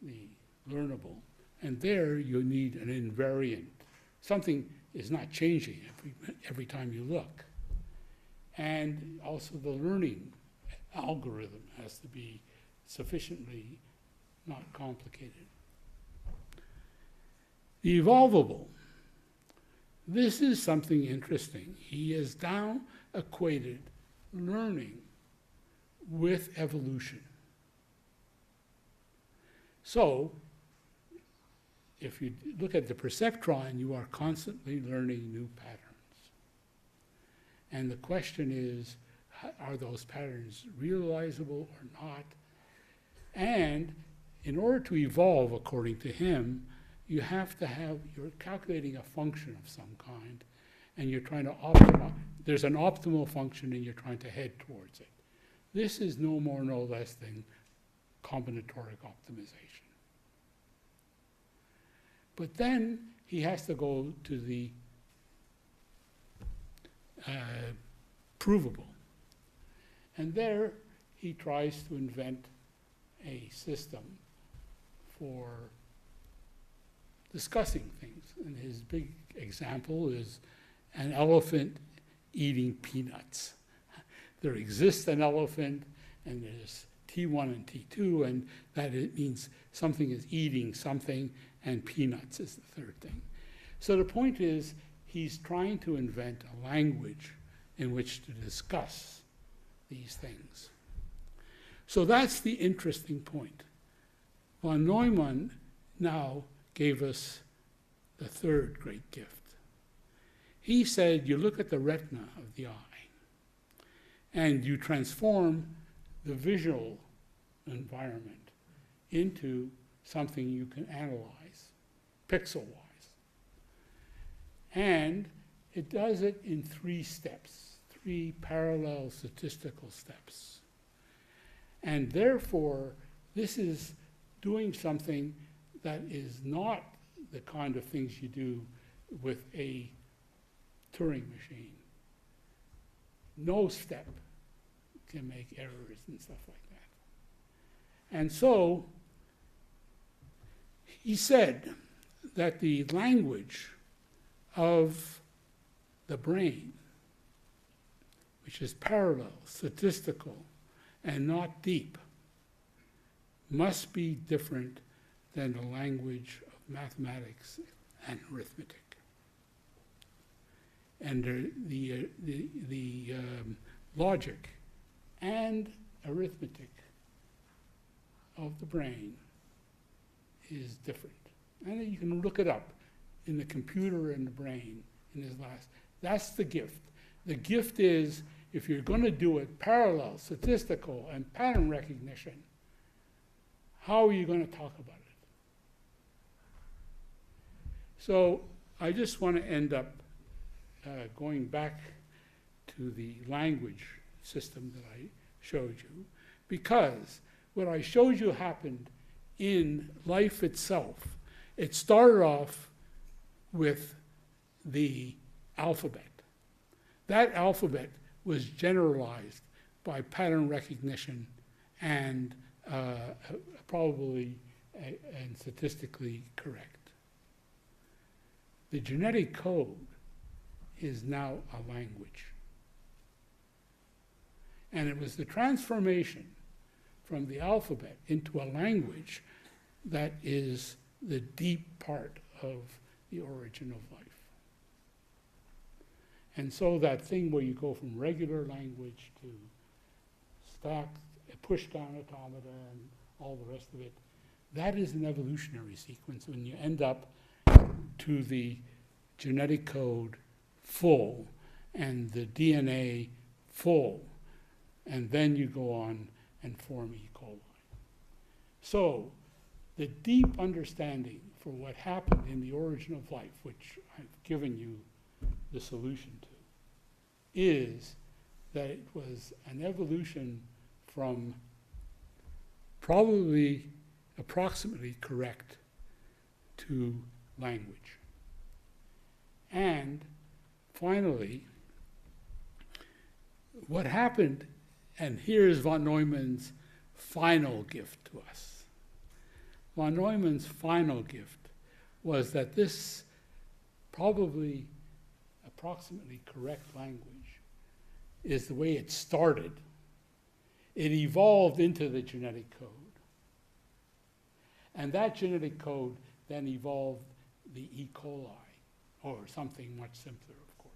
The learnable, and there you need an invariant. Something is not changing every time you look. And also the learning algorithm has to be sufficiently not complicated. The evolvable. This is something interesting. He has now equated learning with evolution. So, if you look at the perceptron, you are constantly learning new patterns. And the question is, are those patterns realizable or not? And in order to evolve, according to him, you have to have, you're calculating a function of some kind, and you're trying to optimize. There's an optimal function, and you're trying to head towards it. This is no more, no less than combinatoric optimization. But then he has to go to the provable. And there he tries to invent a system for discussing things. And his big example is an elephant eating peanuts. There exists an elephant, and there's T1 and T2, and that it means something is eating something, and peanuts is the third thing. So the point is, he's trying to invent a language in which to discuss these things. So that's the interesting point. Von Neumann now gave us the third great gift. He said, you look at the retina of the eye, and you transform the visual environment into something you can analyze, pixel-wise. And it does it in 3 steps, 3 parallel statistical steps. And therefore, this is doing something that is not the kind of things you do with a Turing machine. No step can make errors and stuff like that. And so, he said that the language of the brain, which is parallel, statistical, and not deep, must be different than the language of mathematics and arithmetic. And the logic and arithmetic of the brain is different. And you can look it up in the computer and the brain in his last. That's the gift. The gift is, if you're going to do it parallel, statistical, and pattern recognition, how are you going to talk about it? So I just want to end up going back to the language system that I showed you, because what I showed you happened in life itself. It started off with the alphabet. That alphabet was generalized by pattern recognition and probably and statistically correct. The genetic code is now a language. And it was the transformation from the alphabet into a language that is the deep part of the origin of life. And so that thing where you go from regular language to stacked, push-down automata and all the rest of it, that is an evolutionary sequence when you end up to the genetic code full and the DNA full, and then you go on and form E. coli. So the deep understanding for what happened in the origin of life, which I've given you the solution to, is that it was an evolution from probably approximately correct to language. And finally, what happened, and here's von Neumann's final gift to us. Von Neumann's final gift was that this probably approximately correct language is the way it started. It evolved into the genetic code. And that genetic code then evolved the E. coli, or something much simpler, of course.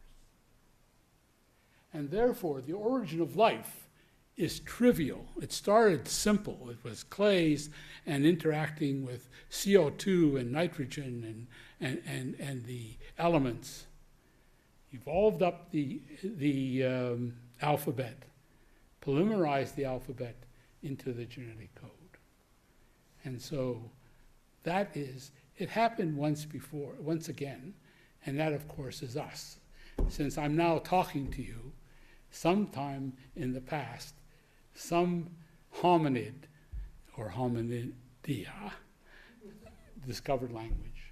And therefore, the origin of life is trivial. It started simple. It was clays and interacting with CO2 and nitrogen and the elements. Evolved up the alphabet, polymerized the alphabet into the genetic code. And so that is, it happened once before, once again, and that of course is us. Since I'm now talking to you, sometime in the past, some hominid or hominidia discovered language.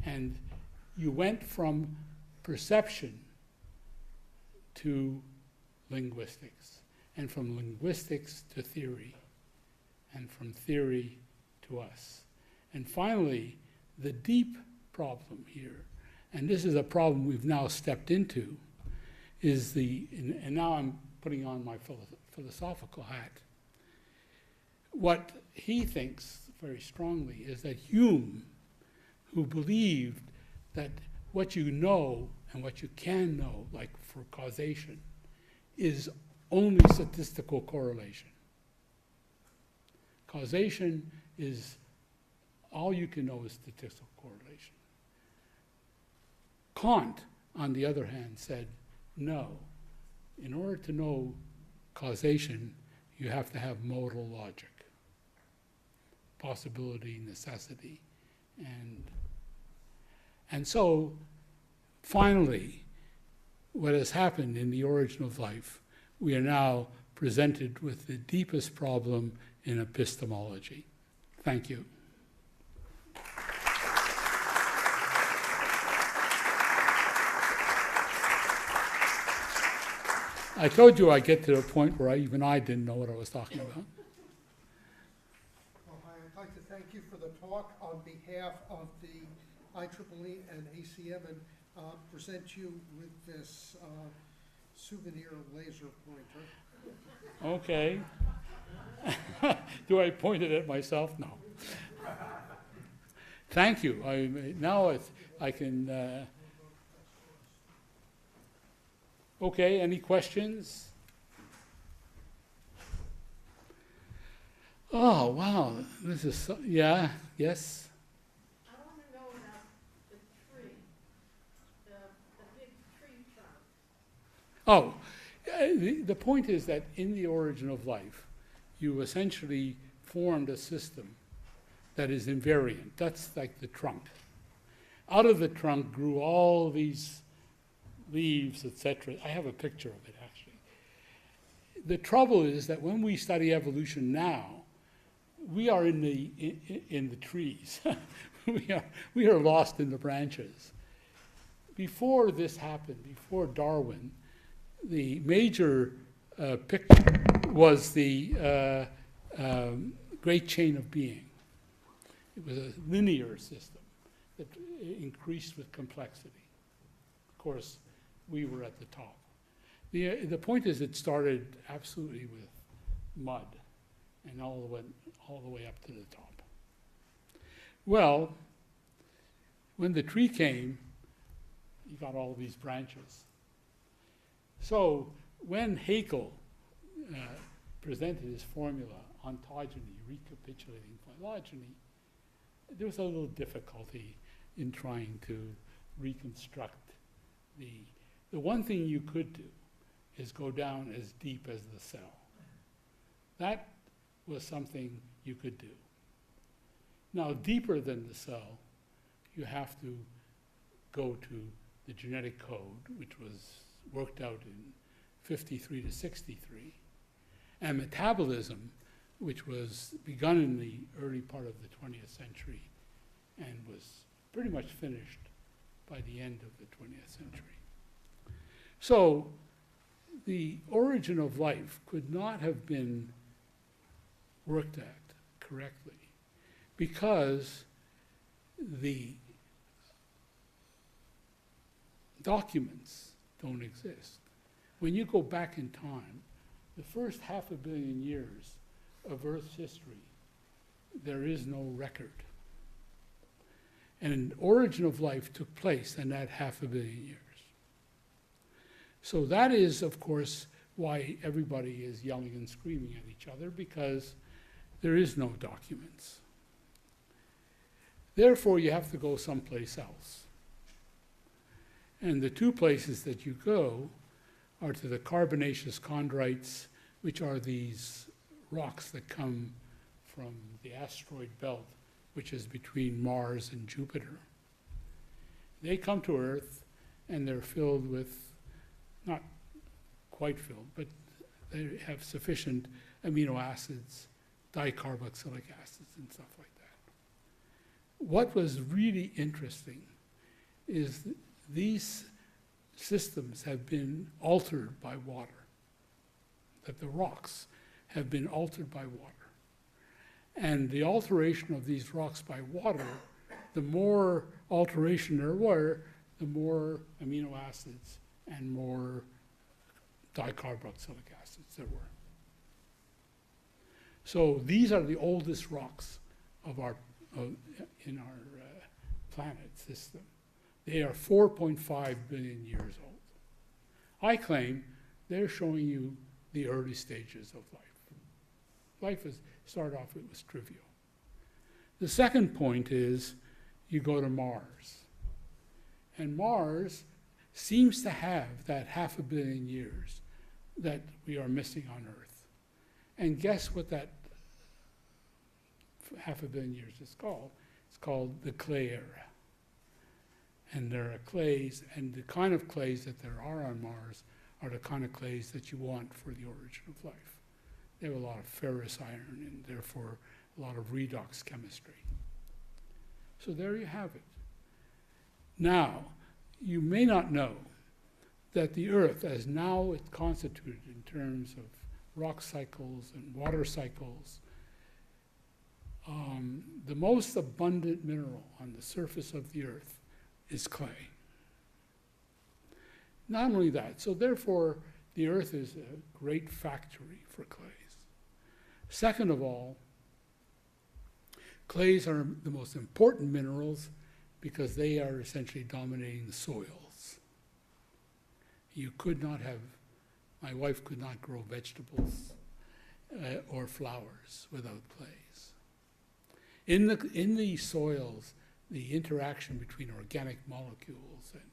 And you went from perception to linguistics, and from linguistics to theory, and from theory to us. And finally, the deep problem here, and this is a problem we've now stepped into, is and now I'm putting on my philosophical hat. What he thinks very strongly is that Hume, who believed that what you know and what you can know, like for causation, is only statistical correlation. Causation is all you can know is statistical correlation. Kant, on the other hand, said, no, in order to know causation, you have to have modal logic, possibility, necessity, and so finally, what has happened in the origin of life, we are now presented with the deepest problem in epistemology. Thank you. I told you I'd get to the point where even I didn't know what I was talking about. Well, I'd like to thank you for the talk on behalf of the IEEE and ACM, and present you with this souvenir laser pointer. Okay. Do I point it at myself? No. Thank you. I can. Okay, any questions? Oh, wow. This is, yeah, yes? I want to know about the tree, the big tree trunk. Oh, the point is that in the origin of life, you essentially formed a system that is invariant. That's like the trunk. Out of the trunk grew all these leaves, etc. I have a picture of it, actually. the trouble is that when we study evolution now, we are in the trees. we are lost in the branches. Before this happened, before Darwin, the major picture was the great chain of being. It was a linear system that increased with complexity. Of course, we were at the top. The point is, it started absolutely with mud and all the way up to the top. Well, when the tree came, you got all these branches. So when Haeckel presented his formula, ontogeny, recapitulating phylogeny, there was a little difficulty in trying to reconstruct the one thing you could do is go down as deep as the cell. That was something you could do. Now, deeper than the cell, you have to go to the genetic code, which was worked out in 53 to 63, and metabolism, which was begun in the early part of the 20th century and was pretty much finished by the end of the 20th century. So the origin of life could not have been worked at correctly because the documents don't exist. When you go back in time, the first 500 million years of Earth's history, there is no record. And an origin of life took place in that 500 million years. So that is, of course, why everybody is yelling and screaming at each other, because there is no documents. Therefore, you have to go someplace else. And the two places that you go are to the carbonaceous chondrites, which are these rocks that come from the asteroid belt, which is between Mars and Jupiter. They come to Earth, and they're filled with, not quite filled, but they have sufficient amino acids, dicarboxylic acids, and stuff like that. What was really interesting is these systems have been altered by water, that the rocks have been altered by water. And the alteration of these rocks by water, the more alteration there were, the more amino acids and more dicarboxylic acids there were. So these are the oldest rocks in our planet system. They are 4.5 billion years old. I claim they're showing you the early stages of life. Life started off, it was trivial. The second point is you go to Mars. And Mars seems to have that 500 million years that we are missing on Earth. And guess what that 500 million years is called? It's called the clay era. And there are clays, and the kind of clays that there are on Mars are the kind of clays that you want for the origin of life. They have a lot of ferrous iron and therefore a lot of redox chemistry. So there you have it. Now, you may not know that the Earth, as now it's constituted in terms of rock cycles and water cycles, the most abundant mineral on the surface of the Earth is clay. Not only that, so therefore the Earth is a great factory for clays. Second of all, clays are the most important minerals because they are essentially dominating the soils. You could not have, my wife could not grow vegetables or flowers without clays. In the soils, the interaction between organic molecules and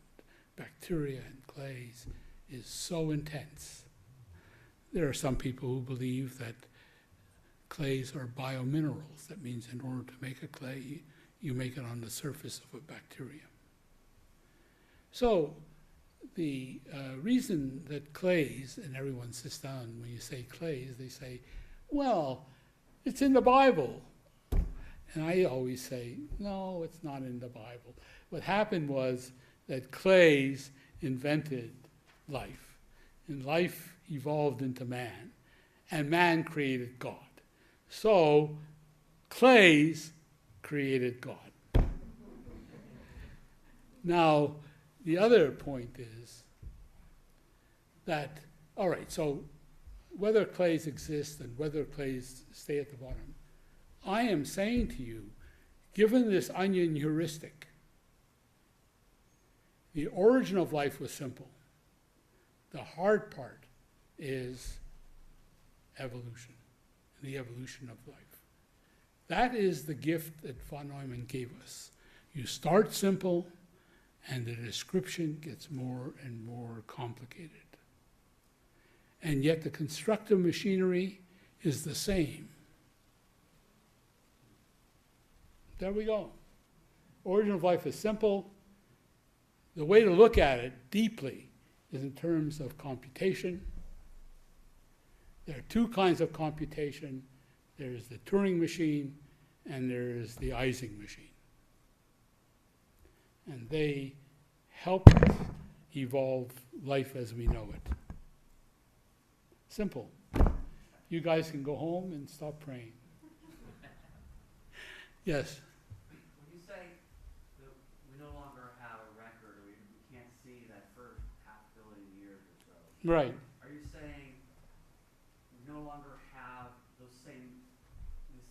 bacteria and clays is so intense. There are some people who believe that clays are biominerals. That means in order to make a clay, you make it on the surface of a bacterium. So the reason that clays, and everyone sits down when you say clays, they say, well, it's in the Bible. And I always say, no, it's not in the Bible. What happened was that clays invented life, and life evolved into man, and man created God. So clays created God. Now, the other point is that, all right, so whether clays exist and whether clays stay at the bottom, I am saying to you, given this onion heuristic, the origin of life was simple. The hard part is evolution, the evolution of life. That is the gift that von Neumann gave us. You start simple, and the description gets more and more complicated. And yet the constructive machinery is the same. There we go. Origin of life is simple. The way to look at it deeply is in terms of computation. There are two kinds of computation. There's the Turing machine and there's the Ising machine. And they help us evolve life as we know it. Simple. You guys can go home and stop praying. Yes? When you say that we no longer have a record, or we can't see that first 500 million years or so, Right. are you saying we no longer have the same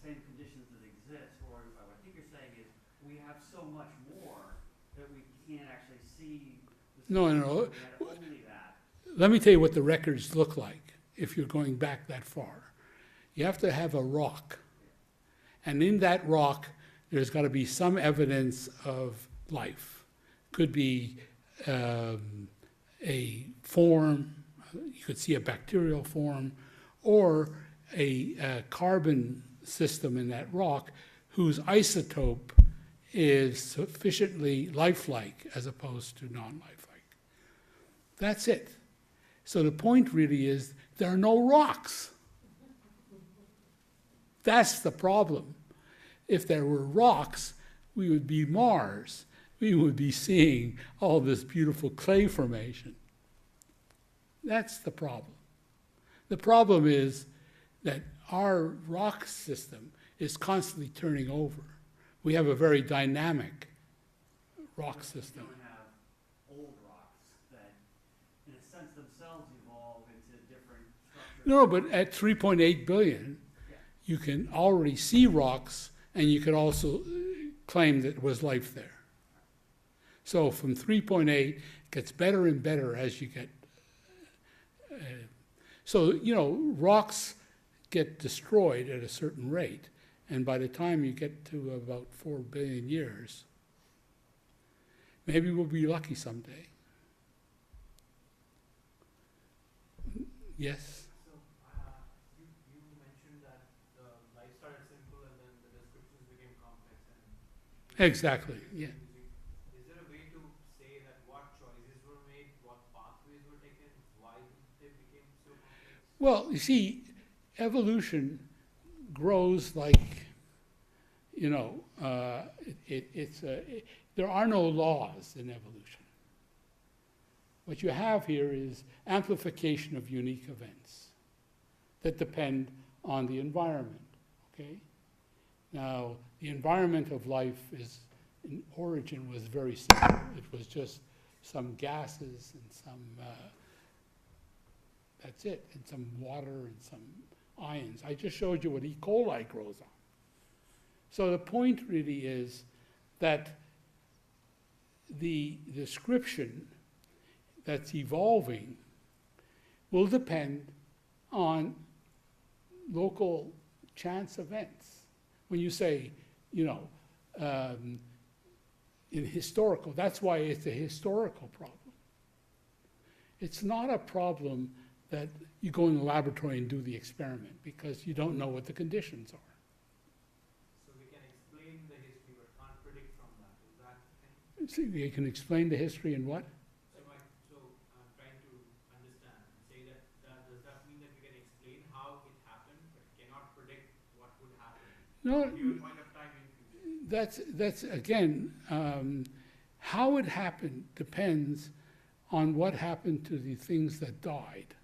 conditions that exist, or what I think you're saying is we have so much more that we can't actually see the No. we had only that. Let me tell you what the records look like if you're going back that far. You have to have a rock. And in that rock, there's got to be some evidence of life. Could be a form, you could see a bacterial form, or a carbon system in that rock whose isotope is sufficiently lifelike as opposed to non-lifelike. That's it. So the point really is there are no rocks. That's the problem. If there were rocks, we would be Mars. We would be seeing all this beautiful clay formation. That's the problem. The problem is that our rock system is constantly turning over. We have a very dynamic rock system. We don't have old rocks that, in a sense, themselves evolve into different structures. No, but at 3.8 billion, you can already see rocks, and you can also claim that there was life there. So from 3.8, it gets better and better as you get. Rocks get destroyed at a certain rate, and by the time you get to about 4 billion years, maybe we'll be lucky someday. Yes? So, you mentioned that the life started simple and then the descriptions became complex. Exactly, yeah. Is there a way to say that what choices were made, what pathways were taken, why they became so complex? Well, you see, evolution grows like, there are no laws in evolution. What you have here is amplification of unique events that depend on the environment, okay? Now, the environment of life in origin was very simple. It was just some gases and some, that's it, and some water and some ions. I just showed you what E. coli grows on. So the point really is that the description that's evolving will depend on local chance events. When you say, in historical, that's why it's a historical problem. It's not a problem that you go in the laboratory and do the experiment because you don't know what the conditions are. So we can explain the history but can't predict from that. Is that the thing? So you can explain the history and what? So No, given point of time in future? that's again, how it happened depends on what happened to the things that died.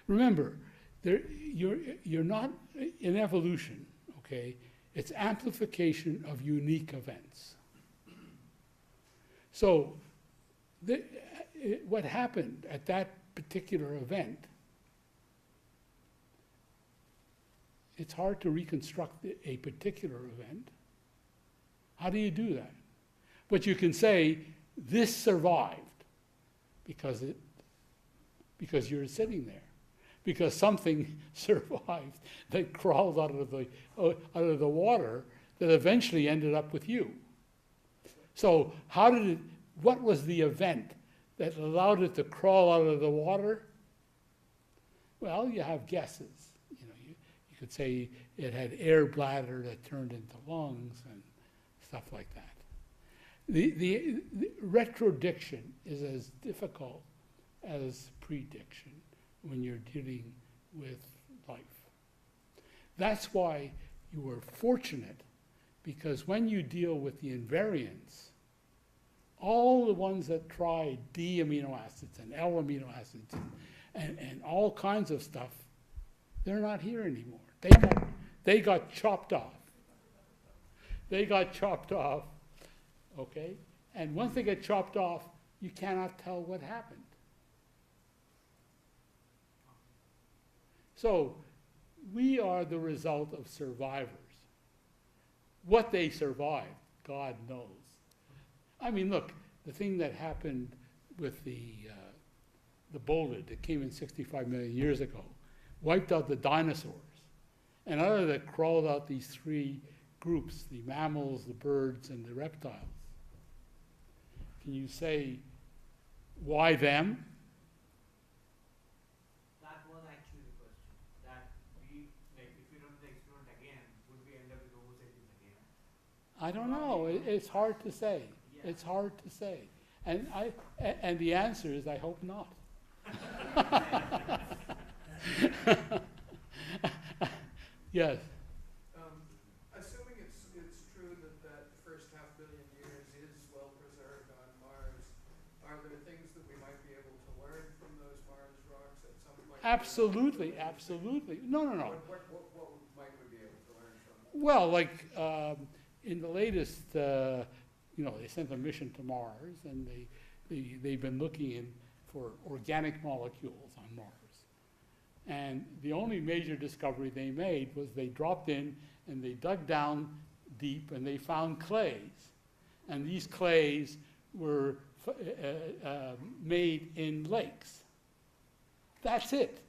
Remember, you're not in evolution, okay? It's amplification of unique events. So, what happened at that particular event, it's hard to reconstruct a particular event. How do you do that? But you can say, this survived because you're sitting there. Because something survived that crawled out of the water that eventually ended up with you. So what was the event that allowed it to crawl out of the water? Well, you have guesses. You could say it had air bladder that turned into lungs and stuff like that. The retrodiction is as difficult as prediction when you're dealing with life. That's why you were fortunate, because when you deal with the invariants, all the ones that tried D amino acids and L amino acids and all kinds of stuff, they're not here anymore. They got chopped off. They got chopped off, okay? And once they get chopped off, you cannot tell what happened. So we are the result of survivors. What they survived, God knows. I mean, look, the thing that happened with the bolid that came in 65 million years ago wiped out the dinosaurs. And out of that crawled out these three groups, the mammals, the birds, and the reptiles. Can you say, why them? That was actually the question. That we, like, if we run the experiment again, would we end up with Homo sapiens again? I don't know. It's hard to say. Yeah. It's hard to say. And the answer is, I hope not. Yes. Assuming it's true that first half billion years is well preserved on Mars, are there things that we might be able to learn from those Mars rocks at some point? Absolutely, absolutely. No. What might we be able to learn from them? Well, like in the latest, they sent a mission to Mars, and they've been looking for organic molecules on Mars. And the only major discovery they made was they dropped in and they dug down deep and they found clays. And these clays were made in lakes. That's it.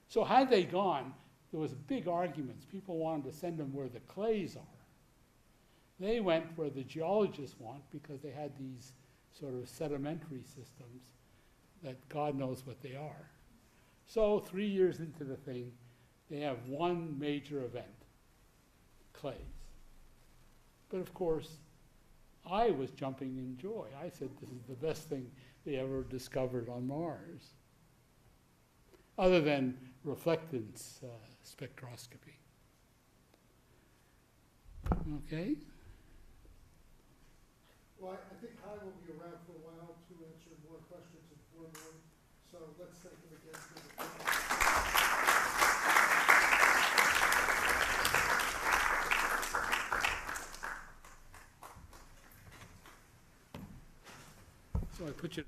So had they gone, there was big arguments. People wanted to send them where the clays are. They went where the geologists want, because they had these sort of sedimentary systems that God knows what they are. So 3 years into the thing, they have one major event, clays. But of course, I was jumping in joy. I said, this is the best thing they ever discovered on Mars, other than reflectance spectroscopy. Okay? Well, I think Hy will be around for a while to answer more questions informally, so let's thank him again for the So I put you